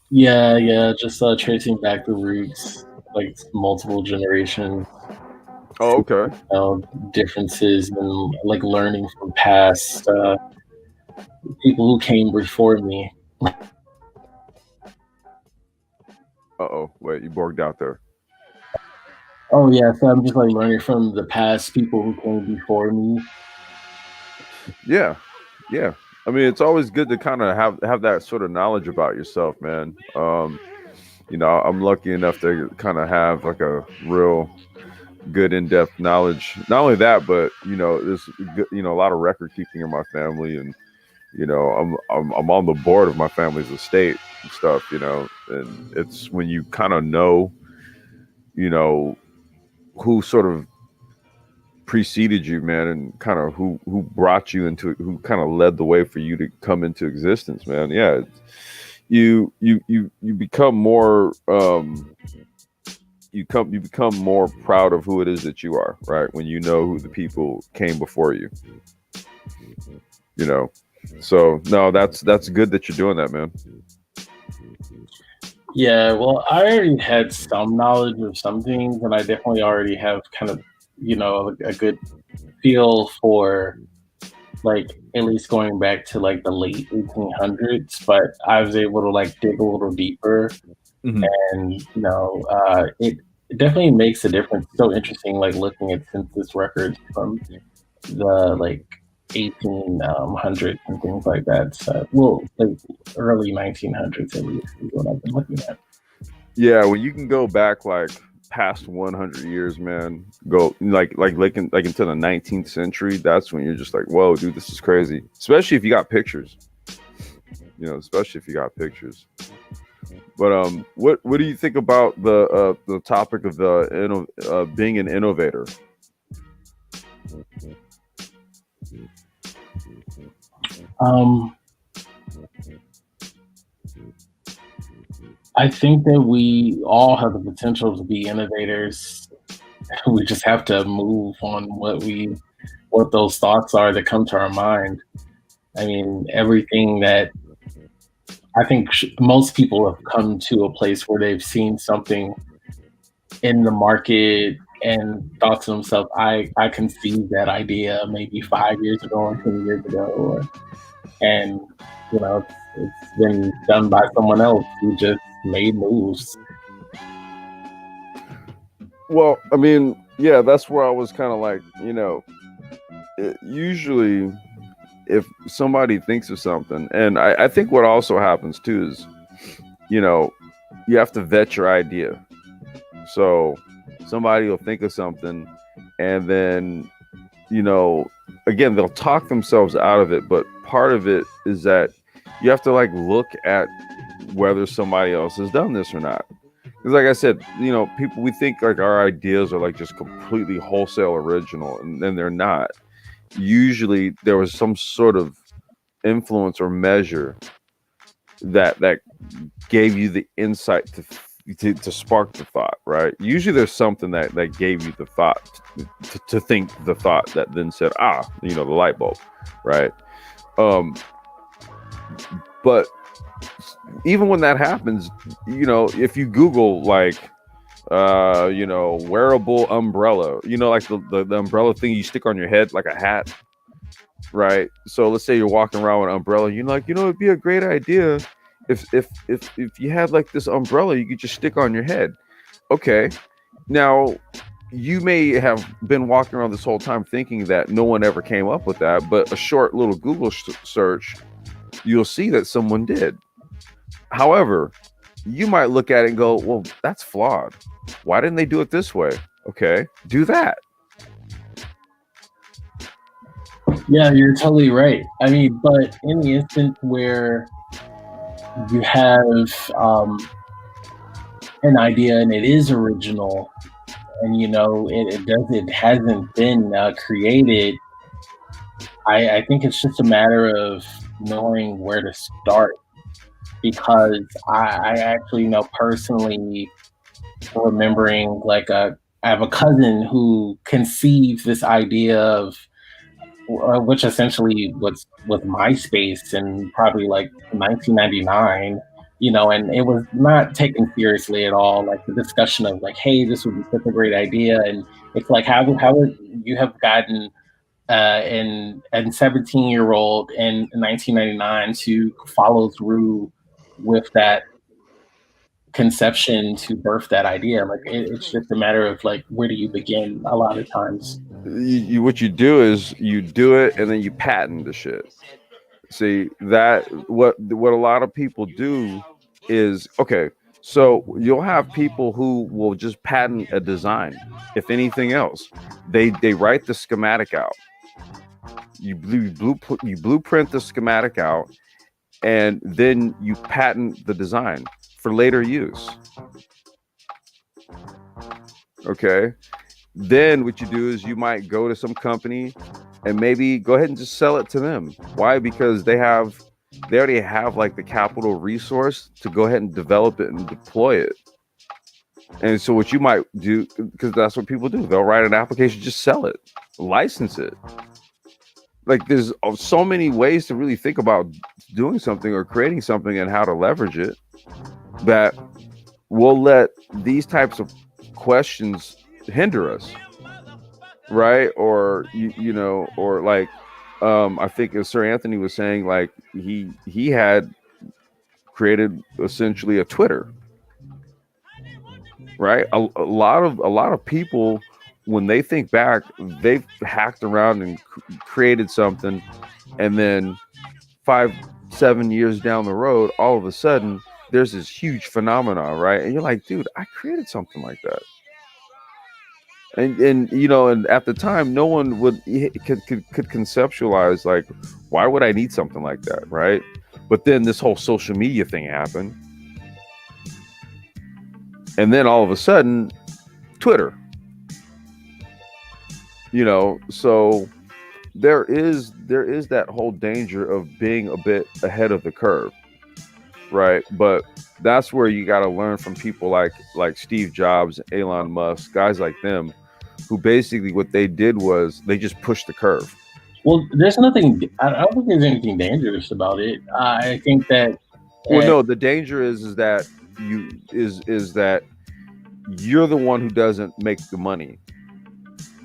Speaker 6: Yeah, just tracing back the roots, like multiple generations.
Speaker 3: Oh, okay.
Speaker 6: Differences and like learning from past people who came before me.
Speaker 3: Uh-oh. Wait, you borged out there.
Speaker 6: Oh yeah, so I'm just like learning from the past people who came before me.
Speaker 3: Yeah. I mean, it's always good to kind of have that sort of knowledge about yourself, man. You know, I'm lucky enough to kind of have like a real good in-depth knowledge. Not only that, but you know, there's a lot of record keeping in my family, and you know, I'm on the board of my family's estate and stuff. You know, and it's when you kind of know, you know, who sort of preceded you, man, and kind of who brought you into, who kind of led the way for you to come into existence, man. Yeah, you become more you become more proud of who it is that you are, right? When you know who the people came before you, you know. So no, that's good that you're doing that, man.
Speaker 6: Yeah, well, I already had some knowledge of some things, and I definitely already have kind of, you know, a good feel for, like, at least going back to like the late 1800s. But I was able to like dig a little deeper, and you know, it definitely makes a difference. It's so interesting, like looking at census records from the like 1800s and things like that. So, well, like early 1900s at least is what I've been looking at.
Speaker 3: Yeah, when you can go back like past 100 years, man, go like into the 19th century, that's when you're just like, whoa, dude, this is crazy. Especially if you got pictures. You know, especially if you got pictures. But what do you think about the topic of the being an innovator?
Speaker 6: I think that we all have the potential to be innovators. We just have to move on what those thoughts are that come to our mind. I mean, everything that I think most people have come to a place where they've seen something in the market and thought to themselves, I conceived that idea maybe 5 years ago or 10 years ago, and you know, it's been done by someone else who just made moves.
Speaker 3: Well, I mean, yeah, that's where I was kind of like, you know, usually if somebody thinks of something, and I think what also happens too is, you know, you have to vet your idea. So somebody will think of something, and then, you know, again, they'll talk themselves out of it, but part of it is that you have to like look at whether somebody else has done this or not. Because like I said, you know, people, we think like our ideas are like just completely wholesale original, and then they're not. Usually there was some sort of influence or measure that gave you the insight to spark the thought, right? Usually there's something that gave you the thought to think the thought that then said, you know, the light bulb, right? But even when that happens, you know, if you Google like you know, wearable umbrella, you know, like the umbrella thing you stick on your head like a hat, right? So let's say you're walking around with an umbrella, you're like, you know, it'd be a great idea if you had like this umbrella you could just stick on your head. Okay, now you may have been walking around this whole time thinking that no one ever came up with that, but a short little Google search, you'll see that someone did. However, you might look at it and go, well, that's flawed. Why didn't they do it this way? Okay, do that.
Speaker 6: Yeah, you're totally right. I mean, but in the instance where you have an idea and it is original, and it hasn't been created. I think it's just a matter of knowing where to start, because I actually know personally, remembering I have a cousin who conceived this idea of which essentially was with MySpace in probably like 1999, and it was not taken seriously at all. Like the discussion of like, hey, this would be such a great idea, and it's like how would you have gotten an 17-year-old in 1999 to follow through with that conception to birth that idea? Like it's just a matter of like, where do you begin a lot of times?
Speaker 3: What you do is you do it and then you patent the shit. See that what a lot of people do is, okay, so you'll have people who will just patent a design. If anything else, they write the schematic out. You blueprint the schematic out, and then you patent the design for later use. Okay, then what you do is you might go to some company and maybe go ahead and just sell it to them. Why? Because they already have like the capital resource to go ahead and develop it and deploy it. And so what you might do, because that's what people do, they'll write an application, just sell it, license it. Like there's so many ways to really think about doing something or creating something and how to leverage it, that we'll let these types of questions hinder us, right? Or or like I think as Sir Anthony was saying, like he had created essentially a Twitter, right? A lot of people, when they think back, they've hacked around and created something, and then 5-7 years down the road, all of a sudden there's this huge phenomenon, right? And you're like, dude, I created something like that. And and at the time, no one could conceptualize like, why would I need something like that, right? But then this whole social media thing happened, and then all of a sudden, Twitter. So there is that whole danger of being a bit ahead of the curve, right? But that's where you got to learn from people like Steve Jobs, Elon Musk, guys like them, who basically what they did was they just pushed the curve.
Speaker 6: Well, there's nothing. I don't think there's anything dangerous about it. I think that.
Speaker 3: Well, no, the danger is that that you're the one who doesn't make the money.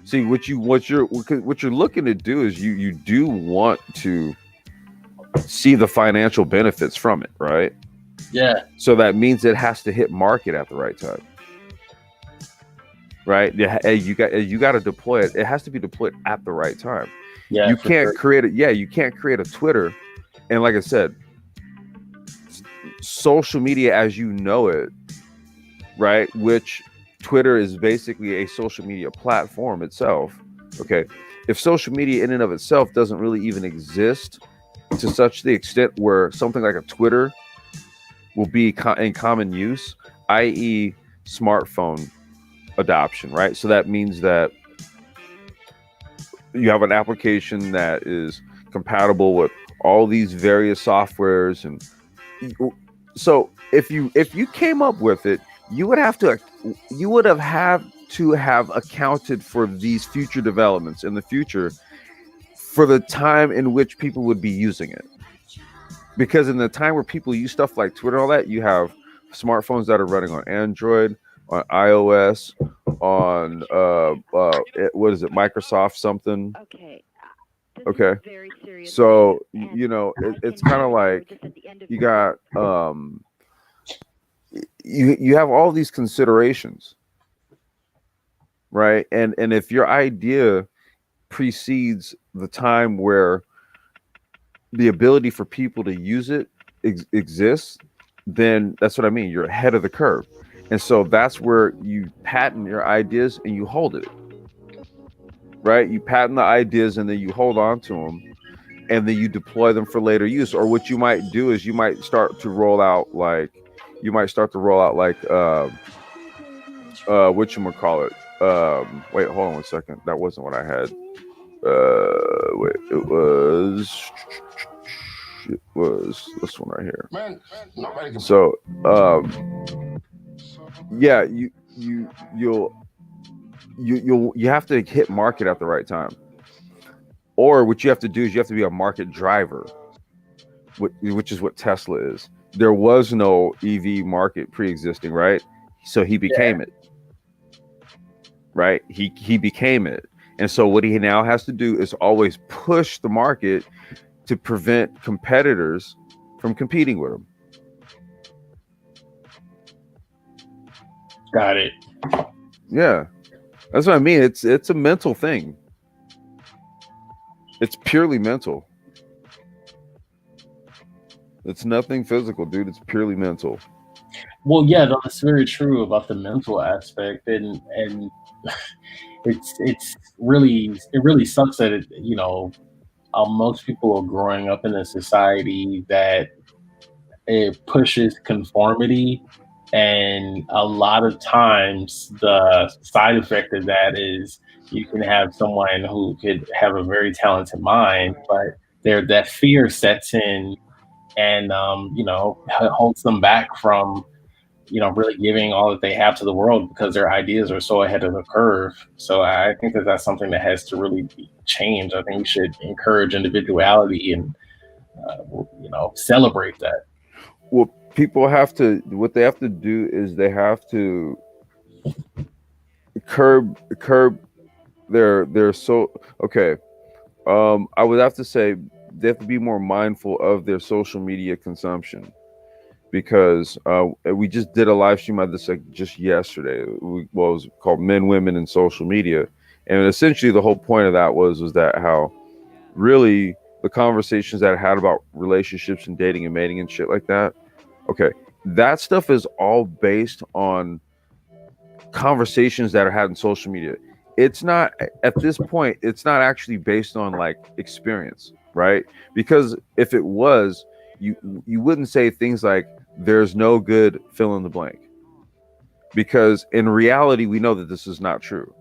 Speaker 3: See, what you're looking to do is you do want to see the financial benefits from it, right?
Speaker 6: Yeah.
Speaker 3: So that means it has to hit market at the right time, right? You got to deploy it. It has to be deployed at the right time.
Speaker 6: Yeah.
Speaker 3: You can't create it. Yeah, you can't create a Twitter, and like I said, social media as you know it, right? Which Twitter is basically a social media platform itself. Okay, if social media in and of itself doesn't really even exist to such the extent where something like a Twitter will be in common use, i.e. smartphone adoption, right? So that means that you have an application that is compatible with all these various softwares, and so if you came up with it, you would have to have accounted for these future developments in the future, for the time in which people would be using it. Because in the time where people use stuff like Twitter and all that, you have smartphones that are running on Android, on iOS, on what is it, Microsoft something. Okay. So it's kind of like you got you have all these considerations, right? And if your idea precedes the time where the ability for people to use it exists, then that's what I mean. You're ahead of the curve. And so that's where you patent your ideas and you hold it, right? You patent the ideas and then you hold on to them. and then you deploy them for later use. Or what you might do is you might start to roll out like whatchamacallit. Wait, hold on one second. That wasn't what I had. Wait, it was this one right here.
Speaker 7: Man, nobody can.
Speaker 3: So yeah, you have to hit market at the right time. Or what you have to do is you have to be a market driver, which is what Tesla is. There was no EV market pre-existing, right? So he became it, right? He became it. And so what he now has to do is always push the market to prevent competitors from competing with him.
Speaker 6: Got it.
Speaker 3: Yeah, that's what I mean. It's a mental thing. It's purely mental. It's nothing physical, dude. It's purely mental.
Speaker 6: Well, yeah, no, that's very true about the mental aspect, and it really sucks that most people are growing up in a society that it pushes conformity, and a lot of times the side effect of that is you can have someone who could have a very talented mind, but that fear sets in and holds them back from really giving all that they have to the world because their ideas are so ahead of the curve. So I think that that's something that has to really change. I think we should encourage individuality and celebrate that.
Speaker 3: Well, what they have to do is they have to curb their so okay. I would have to say they have to be more mindful of their social media consumption, because we just did a live stream of this just yesterday. It was called Men, Women, and Social Media, and essentially the whole point of that was that how really the conversations that I had about relationships and dating and mating and shit like that. Okay, that stuff is all based on conversations that are had in social media. It's not, at this point, it's not actually based on like experience, right? Because if it was, you wouldn't say things like there's no good fill in the blank, because in reality we know that this is not true.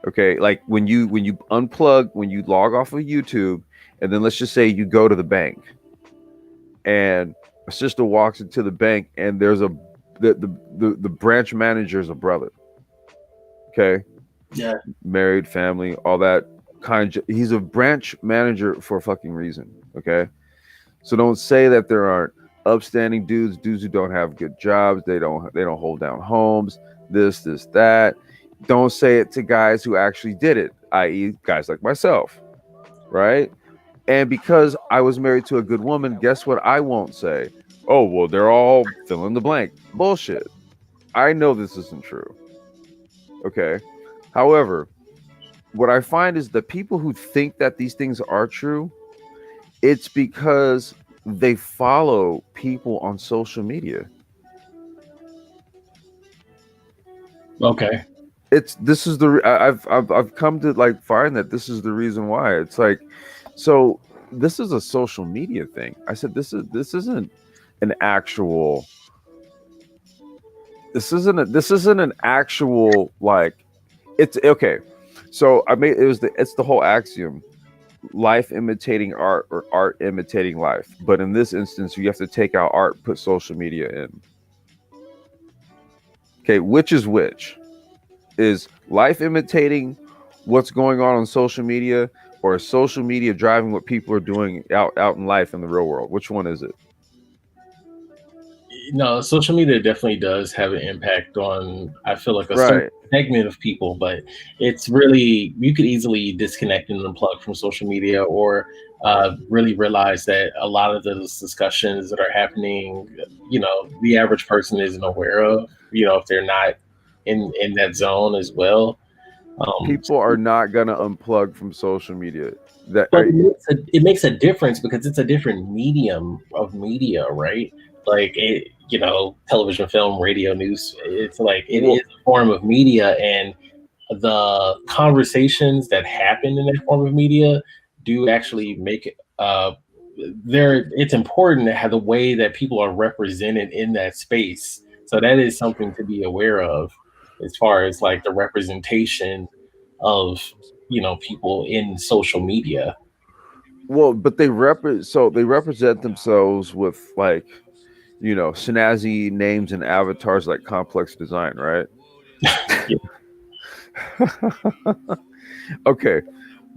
Speaker 3: Okay, like when you unplug, when you log off of YouTube, and then let's just say you go to the bank and a sister walks into the bank and there's the branch manager is a brother. Okay.
Speaker 6: Yeah.
Speaker 3: Married, family, all that kind of, he's a branch manager for a fucking reason. Okay. So don't say that there aren't upstanding dudes who don't have good jobs. They don't hold down homes, this, that. Don't say it to guys who actually did it, i.e. guys like myself. Right. And because I was married to a good woman, guess what I won't say? Oh, well, they're all fill in the blank. Bullshit. I know this isn't true. Okay. However, what I find is the people who think that these things are true, it's because they follow people on social media.
Speaker 6: Okay.
Speaker 3: I've come to like find that this is the reason why. It's like, so this is a social media thing. I said this isn't an actual like, it's okay. So it's the whole axiom, life imitating art or art imitating life. But in this instance, you have to take out art, put social media in. Okay, which is which? Is life imitating what's going on social media, or is social media driving what people are doing out in life in the real world? Which one is it?
Speaker 6: No, social media definitely does have an impact on, I feel like, a certain segment of people, but it's really, you could easily disconnect and unplug from social media, or really realize that a lot of those discussions that are happening, the average person isn't aware of, if they're not in that zone as well.
Speaker 3: People are not going to unplug from social media.
Speaker 6: But it makes a difference because it's a different medium of media, right? Like television, film, radio, news. It's like it is a form of media, and the conversations that happen in that form of media do actually make it there. It's important to have the way that people are represented in that space. So that is something to be aware of as far as like the representation of people in social media.
Speaker 3: Well, but they represent themselves with like, snazzy names and avatars like complex design, right?
Speaker 6: Yeah.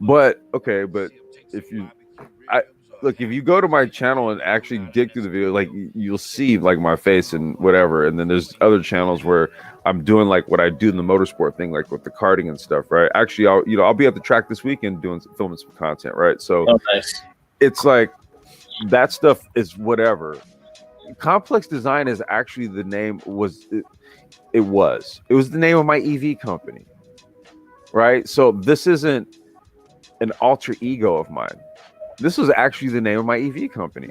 Speaker 3: But if you I look, if you go to my channel and actually dig through the video, like you'll see like my face and whatever, and then there's other channels where I'm doing like what I do in the motorsport thing, like with the karting and stuff, right? Actually, I'll be at the track this weekend filming some content, right? So
Speaker 6: Oh, nice.
Speaker 3: it's like that stuff is whatever. Complex Design is actually the name it was the name of my EV company, right? So this isn't an alter ego of mine. This was actually the name of my EV company.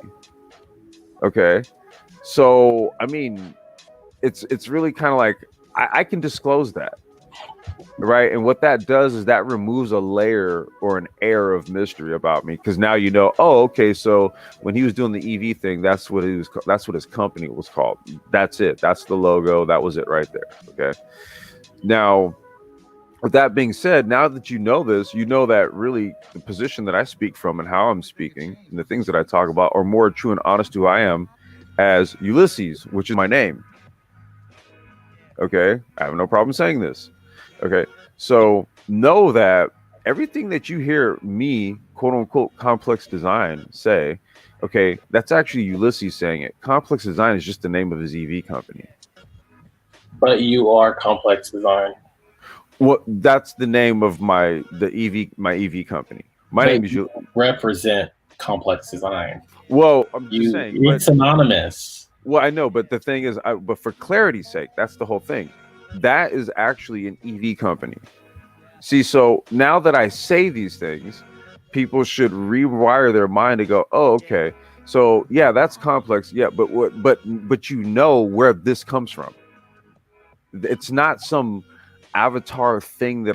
Speaker 3: Okay. So, I mean, it's really kind of like I can disclose that. Right. And what that does is that removes a layer or an air of mystery about me. Because now oh, okay. So when he was doing the EV thing, that's what his company was called. That's it. That's the logo. That was it right there. Okay. Now, with that being said, now that you know this, you know that really the position that I speak from and how I'm speaking and the things that I talk about are more true and honest to who I am as Ulysses, which is my name. Okay. I have no problem saying this. Okay. So know that everything that you hear me, quote unquote, Complex Design say, okay, that's actually Ulysses saying it. Complex Design is just the name of his EV company.
Speaker 6: But you are Complex Design.
Speaker 3: Well, that's the name of my EV company. My name is
Speaker 6: represent Complex Design.
Speaker 3: Well, I'm just saying
Speaker 6: it's anonymous.
Speaker 3: Well, I know, but the thing is, but for clarity's sake, that's the whole thing. That is actually an EV company. See, so now that I say these things, people should rewire their mind to go, oh, okay. So yeah, that's complex. Yeah, but you know where this comes from. It's not some avatar thing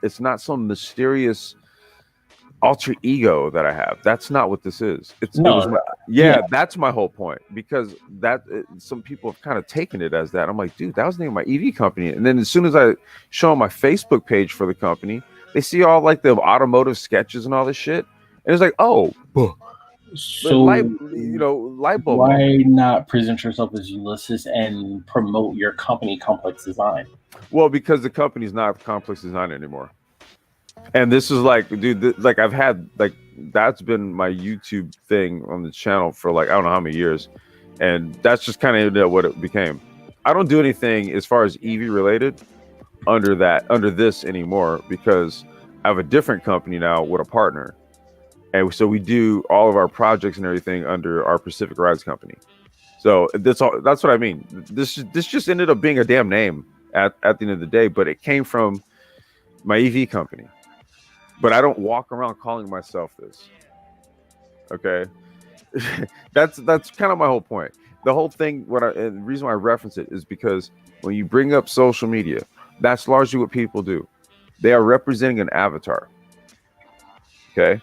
Speaker 3: it's not some mysterious alter ego that I have. That's not what this is. That's my whole point, because some people have kind of taken it as that. I'm like, dude, that was the name of my EV company. And then as soon as I show them my Facebook page for the company, they see all like the automotive sketches and all this shit, and it's like, oh,
Speaker 6: so
Speaker 3: light bulb.
Speaker 6: Why not present yourself as Ulysses and promote your company, Complex Design?
Speaker 3: Well, because the company's not Complex Design anymore. And this is like, dude, like I've had like that's been my YouTube thing on the channel for like I don't know how many years, and that's just kind of what it became. I don't do anything as far as EV related under this anymore, because I have a different company now with a partner, and so we do all of our projects and everything under our Pacific Rides company. So that's what I mean. This just ended up being a damn name at the end of the day, but it came from my EV company. But I don't walk around calling myself this. Okay. that's kind of my whole point. The whole thing, the reason why I reference it is because when you bring up social media, that's largely what people do. They are representing an avatar. Okay.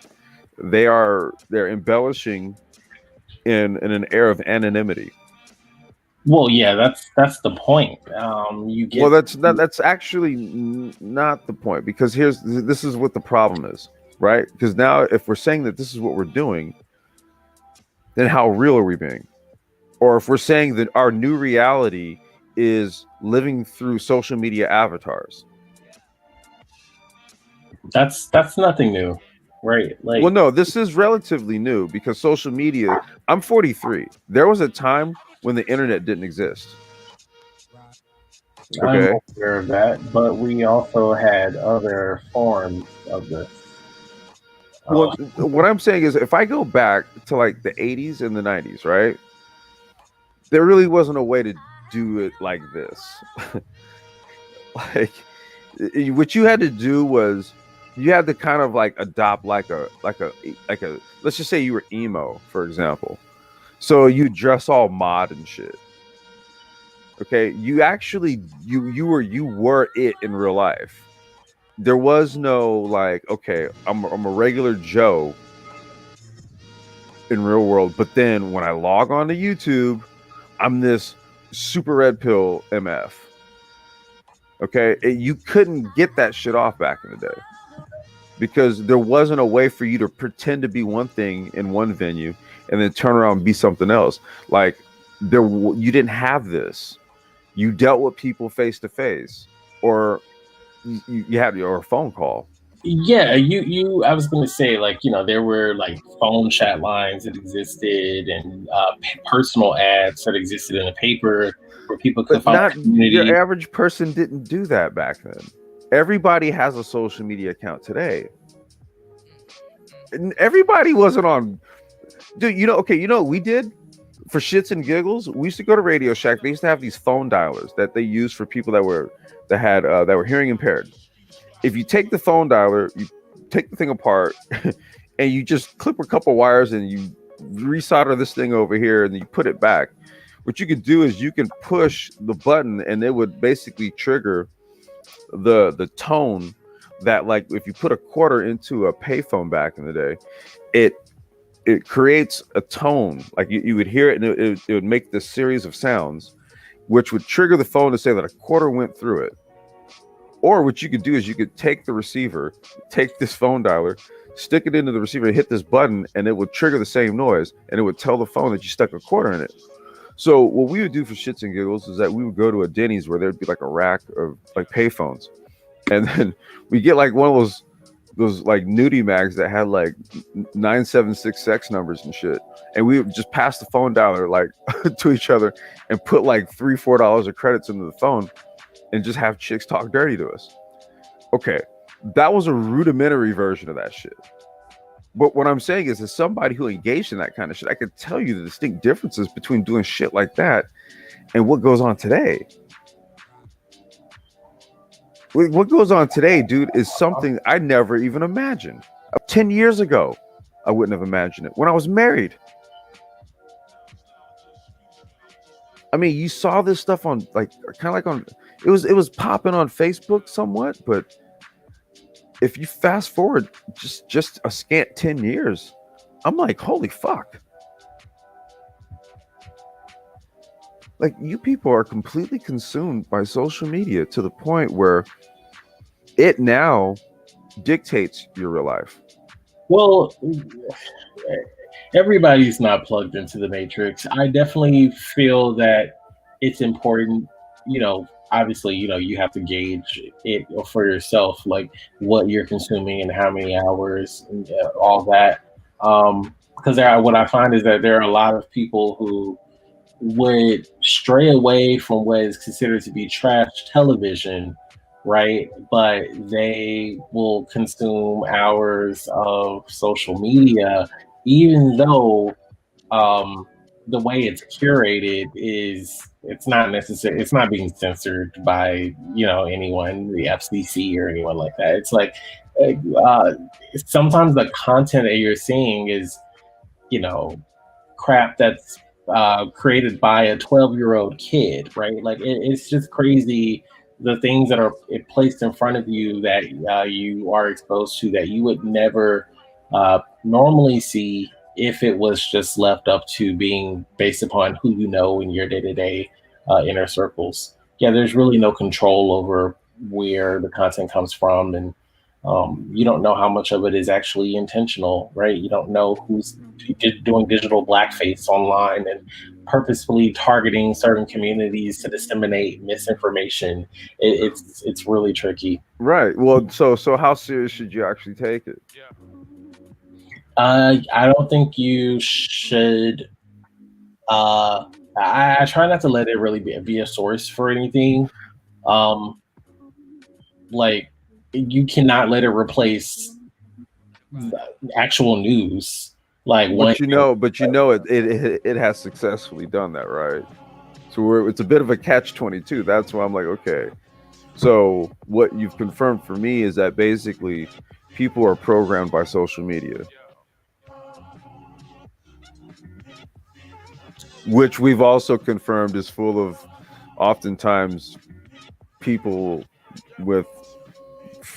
Speaker 3: They're embellishing in an air of anonymity.
Speaker 6: Well, yeah, that's the point.
Speaker 3: That's actually not the point, because this is what the problem is, right? Because now if we're saying that this is what we're doing, then how real are we being? Or if we're saying that our new reality is living through social media avatars,
Speaker 6: that's nothing new, right? Like,
Speaker 3: well, no, this is relatively new, because social media. I'm 43. There was a time when the internet didn't exist.
Speaker 6: Okay. I'm aware of that, but we also had other forms of this.
Speaker 3: Well, what I'm saying is, if I go back to like the 80s and the 90s, right? There really wasn't a way to do it like this. Like, what you had to do was you had to kind of like adopt like a let's just say you were emo, for example. So you dress all mod and shit. Okay, you actually you were it in real life. there was no like, okay, I'm a regular Joe in real world, but then when I log on to YouTube, I'm this super red pill MF. Okay, you couldn't get that shit off back in the day because there wasn't a way for you to pretend to be one thing in one venue and then turn around and be something else. Like you didn't have this. You dealt with people face to face, or you had your phone call.
Speaker 6: Yeah, I was going to say, like, there were like phone chat lines that existed, and personal ads that existed in the paper where people could
Speaker 3: But
Speaker 6: find
Speaker 3: not
Speaker 6: community.
Speaker 3: your average person didn't do that back then. Everybody has a social media account today. And everybody wasn't on, dude. Okay, what we did for shits and giggles? We used to go to Radio Shack. They used to have these phone dialers that they used for people that were hearing impaired. If you take the phone dialer, you take the thing apart, and you just clip a couple wires and you resolder this thing over here, and you put it back. What you can do is you can push the button, and it would basically trigger the tone that, like, if you put a quarter into a payphone back in the day, it creates a tone. Like you would hear it, and it would make this series of sounds, which would trigger the phone to say that a quarter went through it. Or what you could do is you could take the receiver, take this phone dialer, stick it into the receiver, and hit this button, and it would trigger the same noise, and it would tell the phone that you stuck a quarter in it. So what we would do for shits and giggles is that we would go to a Denny's where there'd be like a rack of like payphones, and then we get like one of those like nudie mags that had like 976 sex numbers and shit, and we would just pass the phone dialer like to each other and put like $3-4 of credits into the phone, and just have chicks talk dirty to us. Okay, that was a rudimentary version of that shit. But what I'm saying is, as somebody who engaged in that kind of shit, I could tell you the distinct differences between doing shit like that and what goes on today. What goes on today, dude, is something I never even imagined. 10 years ago, I wouldn't have imagined it. When I was married, I mean, you saw this stuff on like kind of like on it was popping on Facebook somewhat, but if you fast forward just a scant 10 years, I'm like, holy fuck. Like, you people are completely consumed by social media to the point where it now dictates your real life.
Speaker 6: Well, everybody's not plugged into the matrix. I definitely feel that it's important, obviously, you have to gauge it for yourself, like what you're consuming and how many hours and all that. Because what I find is that there are a lot of people who would stray away from what is considered to be trash television, right? But they will consume hours of social media, even though the way it's curated it's not necessary. It's not being censored by anyone, the FCC or anyone like that. It's like sometimes the content that you're seeing is crap that's created by a 12-year-old kid, right? Like it's just crazy the things that are placed in front of you that you are exposed to that you would never normally see if it was just left up to being based upon who you know in your day-to-day inner circles. Yeah, there's really no control over where the content comes from, and you don't know how much of it is actually intentional, right? You don't know who's doing digital blackface online and purposefully targeting certain communities to disseminate misinformation. It's really tricky.
Speaker 3: Right. Well, so how serious should you actually take it?
Speaker 6: I don't think you should. I try not to let it really be a source for anything. Like, you cannot let it replace actual news. Like,
Speaker 3: but it has successfully done that, right? So it's a bit of a catch-22. That's why I'm like, okay. So what you've confirmed for me is that basically people are programmed by social media, which we've also confirmed is full of oftentimes people with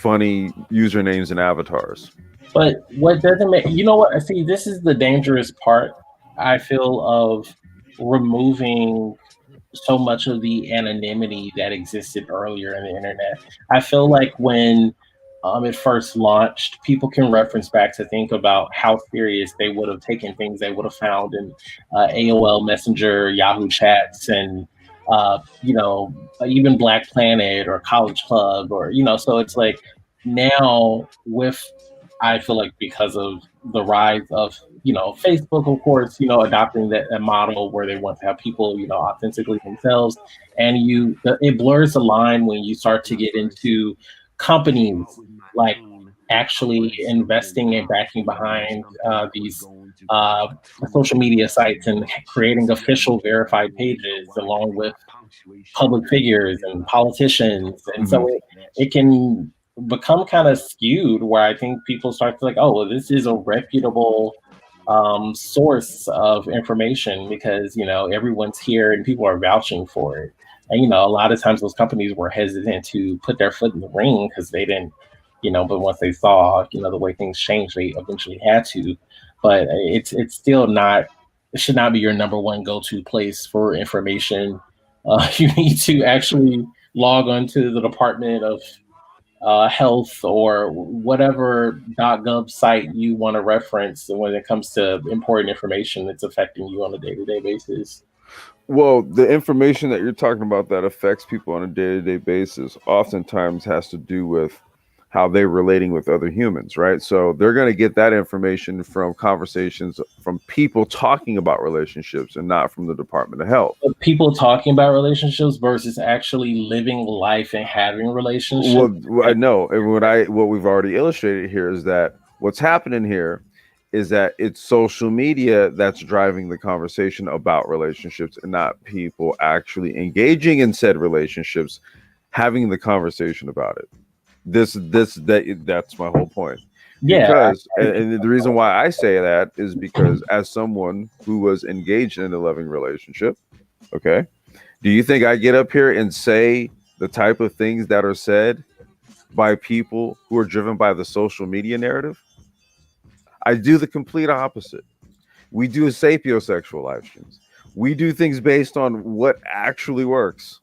Speaker 3: funny usernames and avatars.
Speaker 6: But what doesn't make, you know what? See, this is the dangerous part, I feel, of removing so much of the anonymity that existed earlier in the internet. I feel like when it first launched, people can reference back to think about how serious they would have taken things they would have found in AOL Messenger, Yahoo chats, and even Black Planet or College Club, or So it's like now I feel like because of the rise of Facebook, of course, adopting that model where they want to have people authentically themselves, and it blurs the line when you start to get into companies like actually investing and backing behind these social media sites and creating official verified pages along with public figures and politicians, and so it can become kind of skewed where I think people start to like, oh, well, this is a reputable source of information because everyone's here and people are vouching for it. And a lot of times those companies were hesitant to put their foot in the ring because they didn't, but once they saw the way things changed, they eventually had to. But it's still not, it should not be your number one go-to place for information. You need to actually log onto the Department of Health or whatever .gov site you want to reference when it comes to important information that's affecting you on a day-to-day basis.
Speaker 3: Well, the information that you're talking about that affects people on a day-to-day basis oftentimes has to do with how they're relating with other humans, right? So they're going to get that information from conversations from people talking about relationships and not from the Department of Health.
Speaker 6: But people talking about relationships versus actually living life and having relationships.
Speaker 3: Well, I know. And what we've already illustrated here is that what's happening here is that it's social media that's driving the conversation about relationships and not people actually engaging in said relationships, having the conversation about it. That's my whole point.
Speaker 6: Yeah.
Speaker 3: Because, and the reason why I say that is because as someone who was engaged in a loving relationship, okay, do you think I get up here and say the type of things that are said by people who are driven by the social media narrative? I do the complete opposite. We do a sapiosexual live streams. We do things based on what actually works.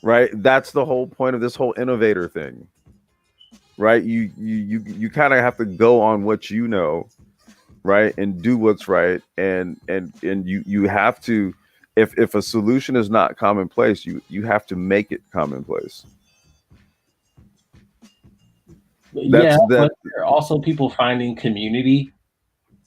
Speaker 3: Right? That's the whole point of this whole innovator thing. Right? You kind of have to go on what you know, right? And do what's right. And you have to, if a solution is not commonplace, you have to make it commonplace.
Speaker 6: But there are also people finding community,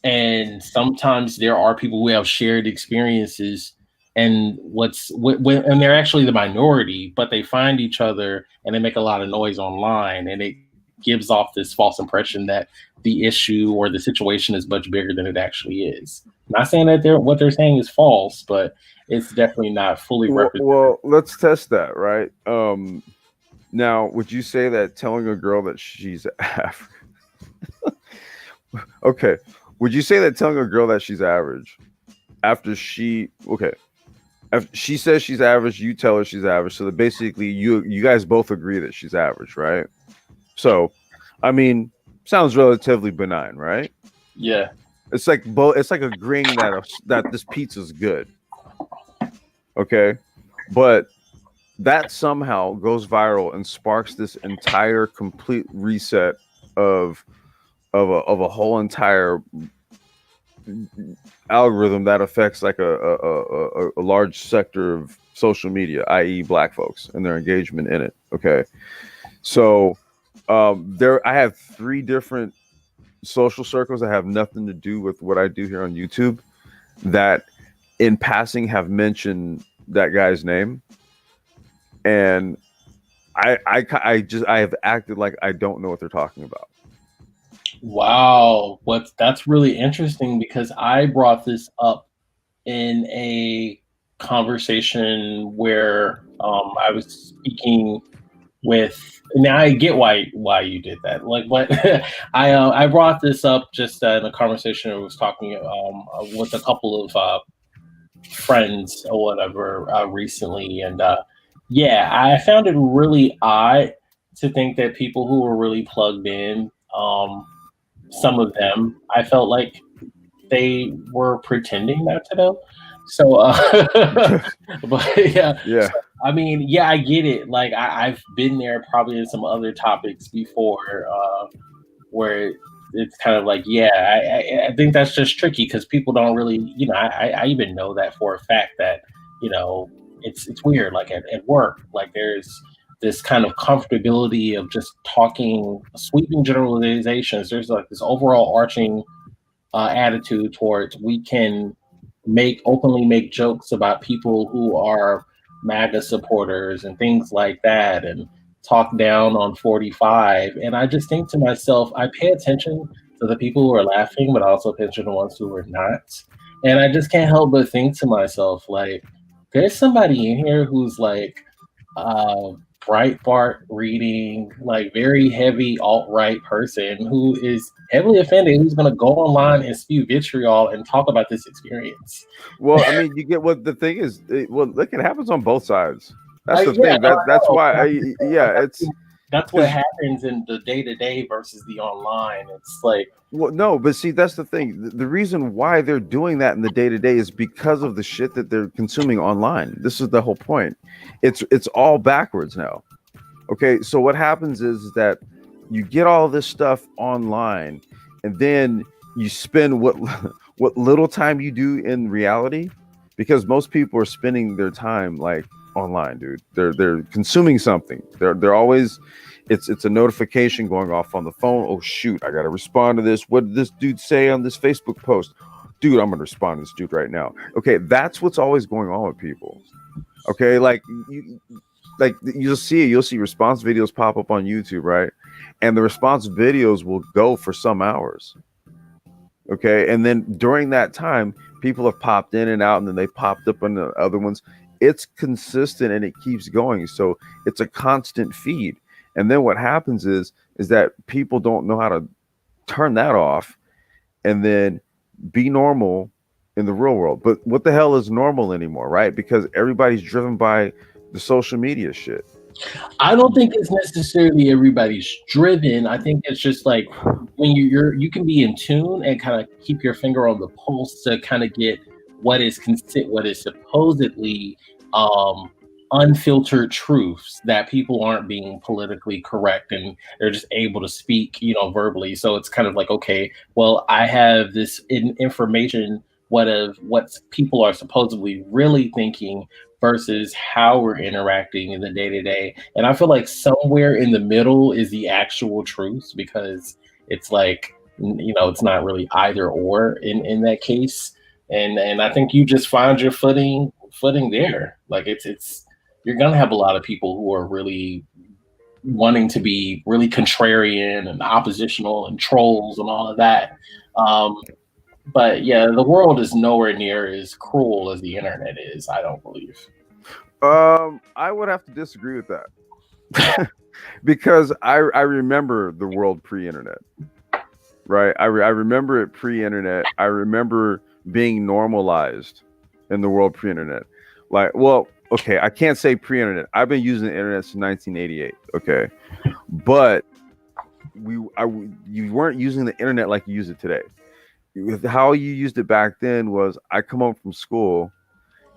Speaker 6: and sometimes there are people who have shared experiences, and and they're actually the minority, but they find each other and they make a lot of noise online, and it gives off this false impression that the issue or the situation is much bigger than it actually is. I'm not saying that what they're saying is false, but it's definitely not fully represented.
Speaker 3: Well, let's test that, right? Now, would you say that telling a girl that she's African? Okay. Would you say that telling a girl that she's average after she says she's average, you tell her she's average, so that basically you guys both agree that she's average, right? So, I mean, sounds relatively benign, right?
Speaker 6: Yeah.
Speaker 3: It's like agreeing that this pizza's good. Okay? But that somehow goes viral and sparks this entire complete reset of a whole entire algorithm that affects like a large sector of social media, i.e. Black folks and their engagement in it. Okay. So I have 3 different social circles that have nothing to do with what I do here on YouTube that in passing have mentioned that guy's name. And I have acted like I don't know what they're talking about.
Speaker 6: Wow, that's really interesting because I brought this up in a conversation where I was speaking with. Now I get why you did that. Like, what I brought this up just in a conversation. I was talking with a couple of friends or whatever recently, and yeah, I found it really odd to think that people who were really plugged in, some of them, I felt like they were pretending not to know. So, but yeah,
Speaker 3: Yeah.
Speaker 6: I mean, yeah, I get it. Like I've been there probably in some other topics before, where it's kind of like, yeah, I think that's just tricky because people don't really, I even know that for a fact that, it's weird. Like at work, like there's this kind of comfortability of just talking, sweeping generalizations. There's like this overall arching attitude towards we can openly make jokes about people who are MAGA supporters and things like that, and talk down on 45. And I just think to myself, I pay attention to the people who are laughing, but I also pay attention to the ones who are not. And I just can't help but think to myself, like, there's somebody in here who's like uh, Breitbart reading, like very heavy alt right person who is heavily offended, who's going to go online and spew vitriol and talk about this experience.
Speaker 3: Well, I mean, you get what the thing is. Well, look, it happens on both sides. That's the
Speaker 6: Yeah,
Speaker 3: thing. That's why. Yeah, it's
Speaker 6: that's what happens in the day to day versus the online. It's like,
Speaker 3: well, no, but see, that's the thing. The reason why they're doing that in the day to day is because of the shit that they're consuming online. This is the whole point. It's all backwards now. Okay, so what happens is that you get all this stuff online, and then you spend what little time you do in reality, because most people are spending their time like online, dude. They're consuming something. They're always it's a notification going off on the phone. Oh shoot, I gotta respond to this. What did this dude say on this Facebook post? Dude, I'm gonna respond to this dude right now. Okay, that's what's always going on with people. Okay, like you'll see response videos pop up on YouTube, right? And the response videos will go for some hours. Okay, and then during that time, people have popped in and out, and then they popped up on the other ones. It's consistent and it keeps going, so it's a constant feed. And then what happens is that people don't know how to turn that off and then be normal in the real world. But what the hell is normal anymore, right? Because everybody's driven by the social media shit.
Speaker 6: I don't think it's necessarily everybody's driven. I think it's just like when you can be in tune and kind of keep your finger on the pulse to kind of get what is supposedly unfiltered truths, that people aren't being politically correct and they're just able to speak, verbally. So it's kind of like, okay, well, I have this information. What people are supposedly really thinking versus how we're interacting in the day to day. And I feel like somewhere in the middle is the actual truth, because it's like, it's not really either or in that case. And I think you just find your footing there. Like it's you're gonna have a lot of people who are really wanting to be really contrarian and oppositional and trolls and all of that. But yeah, the world is nowhere near as cruel as the internet is, I don't believe.
Speaker 3: I would have to disagree with that. Because I remember the world pre-internet. Right? I remember it pre-internet. I remember being normalized in the world pre-internet. Like, well, okay, I can't say pre-internet. I've been using the internet since 1988. Okay. But you weren't using the internet like you use it today. How you used it back then was, I come home from school,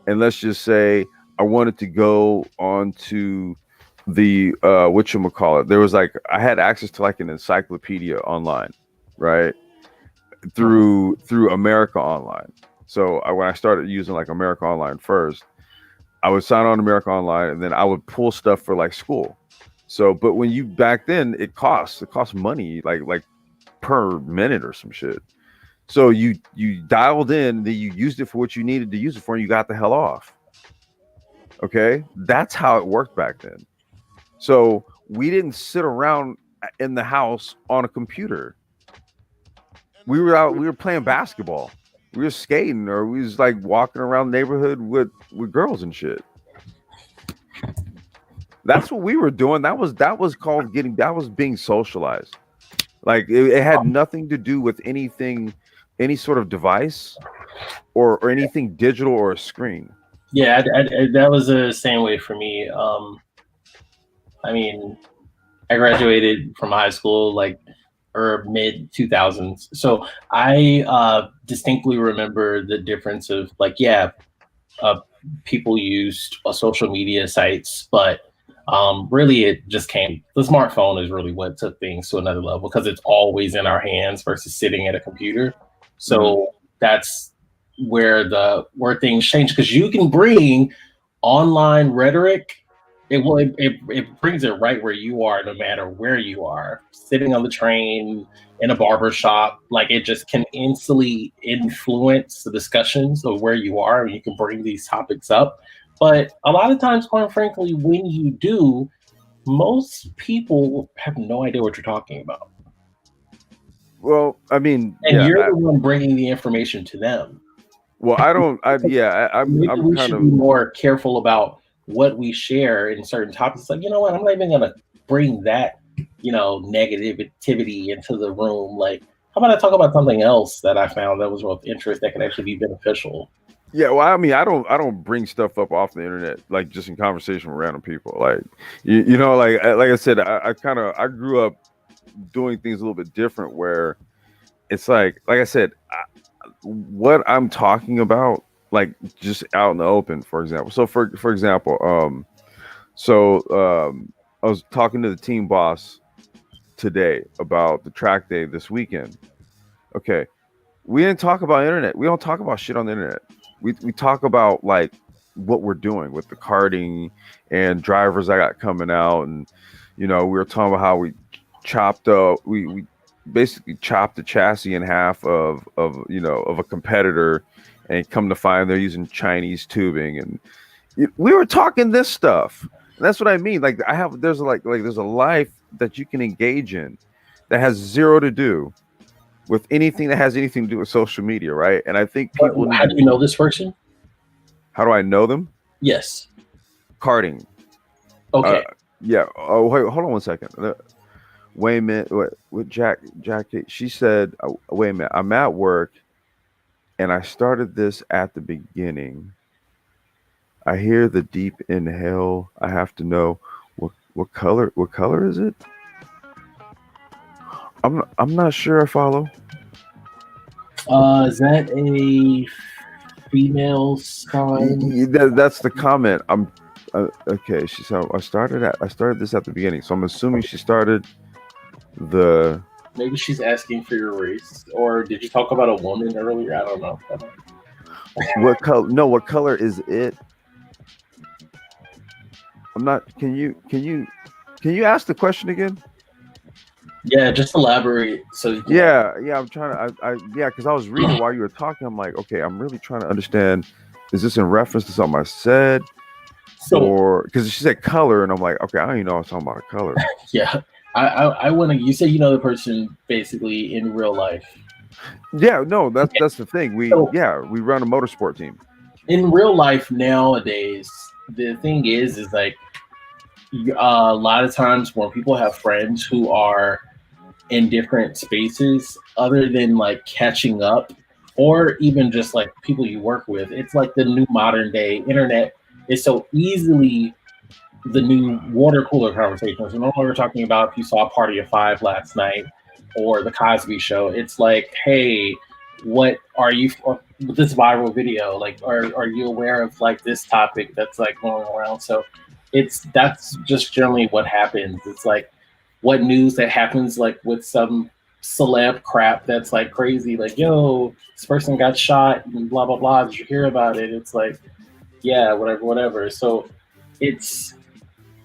Speaker 3: and let's just say I wanted to go on to the whatchamacallit. There was like, I had access to like an encyclopedia online, right? Through America Online. So when I started using like America Online first, I would sign on to America Online, and then I would pull stuff for like school. So, but when you back then, it costs money, like per minute or some shit. So you dialed in, then you used it for what you needed to use it for, and you got the hell off. Okay, that's how it worked back then. So we didn't sit around in the house on a computer. We were playing basketball. We were skating, or we was like walking around the neighborhood with girls and shit. That's what we were doing. That was being socialized. Like it had nothing to do with anything, any sort of device or anything digital or a screen.
Speaker 6: Yeah, that was the same way for me. I mean, I graduated from high school like or mid 2000s. So I distinctly remember the difference of like, people used social media sites, but really it just came, the smartphone is really what took things to another level because it's always in our hands versus sitting at a computer. So that's where things change because you can bring online rhetoric. It brings it right where you are, no matter where you are, sitting on the train, in a barber shop. Like it just can instantly influence the discussions of where you are, and you can bring these topics up. But a lot of times, quite frankly, when you do, most people have no idea what you're talking about,
Speaker 3: Well, I mean,
Speaker 6: and
Speaker 3: yeah.
Speaker 6: you're the one bringing the information to them.
Speaker 3: Well, I don't.
Speaker 6: Maybe
Speaker 3: I'm
Speaker 6: we
Speaker 3: kind
Speaker 6: should
Speaker 3: of.
Speaker 6: be more careful about what we share in certain topics. Like, you know what? I'm not even gonna bring that, negativity into the room. Like, how about I talk about something else that I found that was of interest that could actually be beneficial?
Speaker 3: Yeah, well, I mean, I don't bring stuff up off the internet like just in conversation with random people. Like, like I said, I grew up doing things a little bit different where it's like I said, what I'm talking about, like just out in the open, for example. So for example, I was talking to the team boss today about the track day this weekend. Okay, we didn't talk about internet. We don't talk about shit on the internet. We talk about like what we're doing with the karting and drivers I got coming out, and we were talking about how we chopped up. We basically chopped the chassis in half of a competitor, and come to find they're using Chinese tubing, and we were talking this stuff. And that's what I mean. Like there's there's a life that you can engage in that has zero to do with anything that has anything to do with social media, right? And I think people need
Speaker 6: How do you know this person?
Speaker 3: How do I know them?
Speaker 6: Yes.
Speaker 3: Karting.
Speaker 6: Okay.
Speaker 3: Yeah. Oh, wait, hold on one second. Wait a minute. With Jackie, she said, wait a minute. I'm at work, and I started this at the beginning. I hear the deep inhale. I have to know what color. What color is it? I'm not sure I follow.
Speaker 6: Is that a female sign?
Speaker 3: That's the comment. I'm okay. She said I started this at the beginning, so I'm assuming she started the.
Speaker 6: Maybe she's asking for your race, or did you talk about a woman earlier? I don't know.
Speaker 3: What color? No, what color is it? I'm not. Can you ask the question again?
Speaker 6: Yeah, just elaborate. So
Speaker 3: yeah, I'm trying to. Because I was reading while you were talking. I'm like, okay, I'm really trying to understand. Is this in reference to something I said, or because she said color, and I'm like, okay, I don't even know I was talking about a color.
Speaker 6: Yeah, I want to. You said you know the person basically in real life.
Speaker 3: Yeah, no, that's the thing. We run a motorsport team.
Speaker 6: In real life nowadays, the thing is like a lot of times when people have friends who are in different spaces, other than like catching up or even just like people you work with, it's like the new modern day internet is so easily the new water cooler conversations. We're no longer talking about if you saw Party of Five last night or the Cosby Show. It's like, hey, what are you with this viral video? Like, are you aware of like this topic that's like going around? So that's just generally what happens. It's like what news that happens like with some celeb crap that's like crazy, like, yo, this person got shot and blah blah blah. Did you hear about it? It's like, yeah, whatever. So it's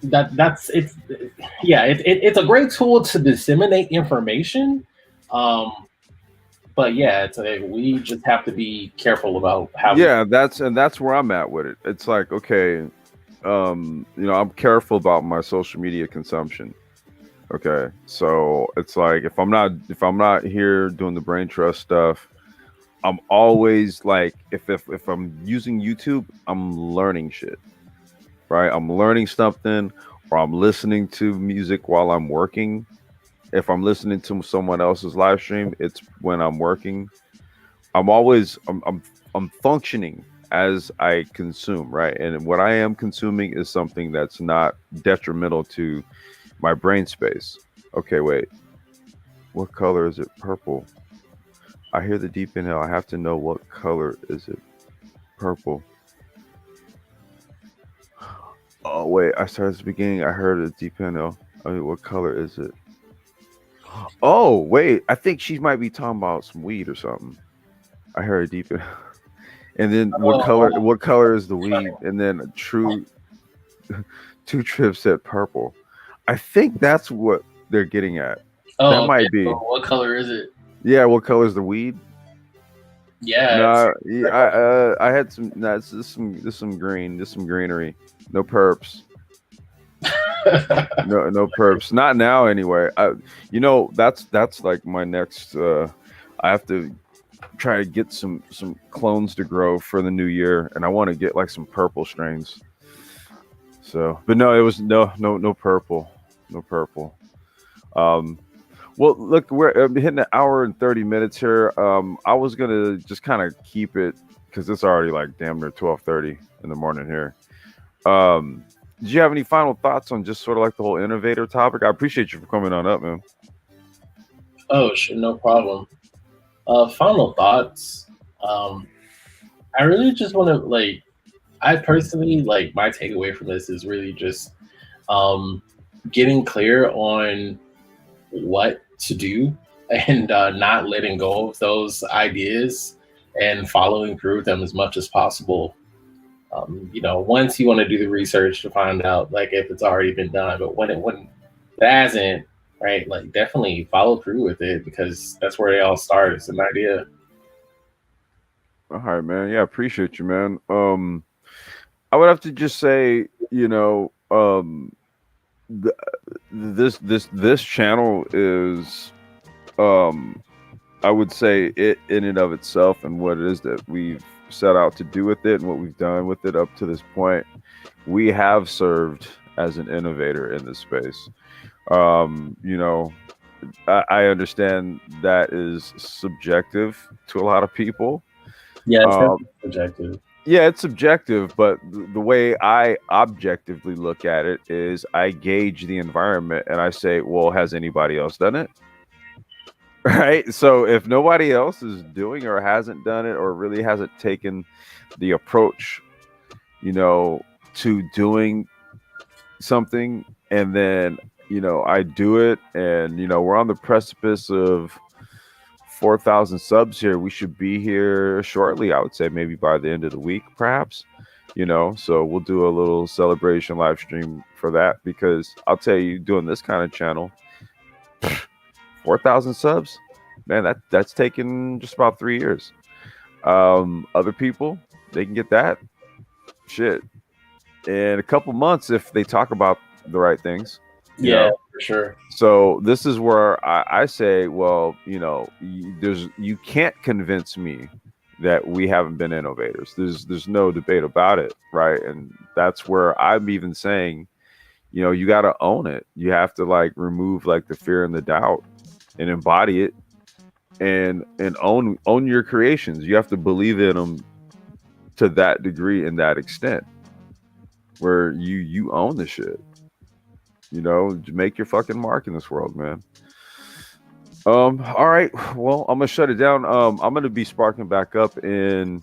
Speaker 6: it's a great tool to disseminate information. But yeah, it's like we just have to be careful about how.
Speaker 3: Yeah, that's where I'm at with it. It's like, okay, I'm careful about my social media consumption. Okay, so it's like if I'm not here doing the brain trust stuff, I'm always like if I'm using YouTube, I'm learning shit, right? I'm learning something, or I'm listening to music while I'm working. If I'm listening to someone else's live stream, it's when I'm working. I'm functioning as I consume, right? And what I am consuming is something that's not detrimental to my brain space. Okay, wait. What color is it? Purple. I hear the deep inhale. I have to know what color is it? Purple. Oh wait, I started at the beginning. I heard a deep inhale. I mean, what color is it? Oh wait, I think she might be talking about some weed or something. I heard a deep inhale. And then what color?
Speaker 6: Oh,
Speaker 3: What color is the weed? And then a true two trips said purple. I think that's what they're getting at. That
Speaker 6: oh,
Speaker 3: might
Speaker 6: okay.
Speaker 3: be.
Speaker 6: So what color is it?
Speaker 3: Yeah, what color is the weed?
Speaker 6: Yeah,
Speaker 3: No, yeah, I had some. No, this some green, this some greenery. No perps. No perps. Not now anyway. That's like my next. I have to try to get some clones to grow for the new year, and I want to get like some purple strains. So, but no, it was no purple, no purple. Well, look, we're hitting an hour and 30 minutes here. I was gonna just kind of keep it because it's already like damn near 12:30 in the morning here. Did you have any final thoughts on just sort of like the whole innovator topic? I appreciate you for coming on up, man.
Speaker 6: Oh, sure, no problem. Final thoughts. I really just want to like. I personally like my takeaway from this is really just getting clear on what to do and not letting go of those ideas and following through with them as much as possible. Once you want to do the research to find out like if it's already been done, but when it hasn't, right? Like definitely follow through with it because that's where they all start. It's an idea.
Speaker 3: All right, man. Yeah, appreciate you, man. I would have to just say, this channel is, I would say it in and of itself and what it is that we've set out to do with it and what we've done with it up to this point. We have served as an innovator in this space. I understand that is subjective to a lot of people.
Speaker 6: Yeah, it's definitely subjective.
Speaker 3: Yeah, it's subjective, but the way I objectively look at it is I gauge the environment and I say, well, has anybody else done it? Right. So if nobody else is doing or hasn't done it or really hasn't taken the approach, to doing something, and then, I do it, and, we're on the precipice of 4,000 subs here. We should be here shortly. I would say maybe by the end of the week, perhaps. So we'll do a little celebration live stream for that because I'll tell you, doing this kind of channel, 4,000 subs, man, that's taken just about 3 years. Other people, they can get that shit in a couple months if they talk about the right things.
Speaker 6: Yeah, for sure.
Speaker 3: So this is where I say, well, you can't convince me that we haven't been innovators. There's no debate about it, right? And that's where I'm even saying, you got to own it. You have to like remove like the fear and the doubt and embody it, and own your creations. You have to believe in them to that degree and that extent, where you own the shit. Make your fucking mark in this world, man. All right. Well, I'm gonna shut it down. I'm gonna be sparking back up in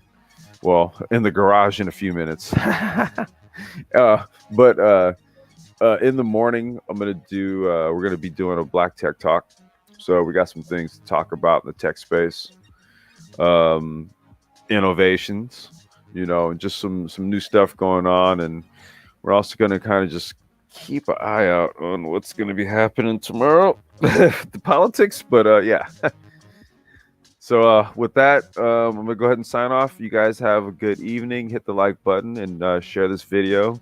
Speaker 3: the garage in a few minutes. But in the morning, we're gonna be doing a Black Tech Talk. So we got some things to talk about in the tech space, innovations, and just some new stuff going on, and we're also gonna kind of just keep an eye out on what's going to be happening tomorrow, the politics. But yeah. So with that, I'm going to go ahead and sign off. You guys have a good evening. Hit the like button and share this video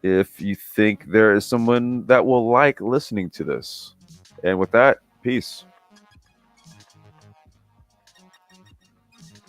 Speaker 3: if you think there is someone that will like listening to this. And with that, peace.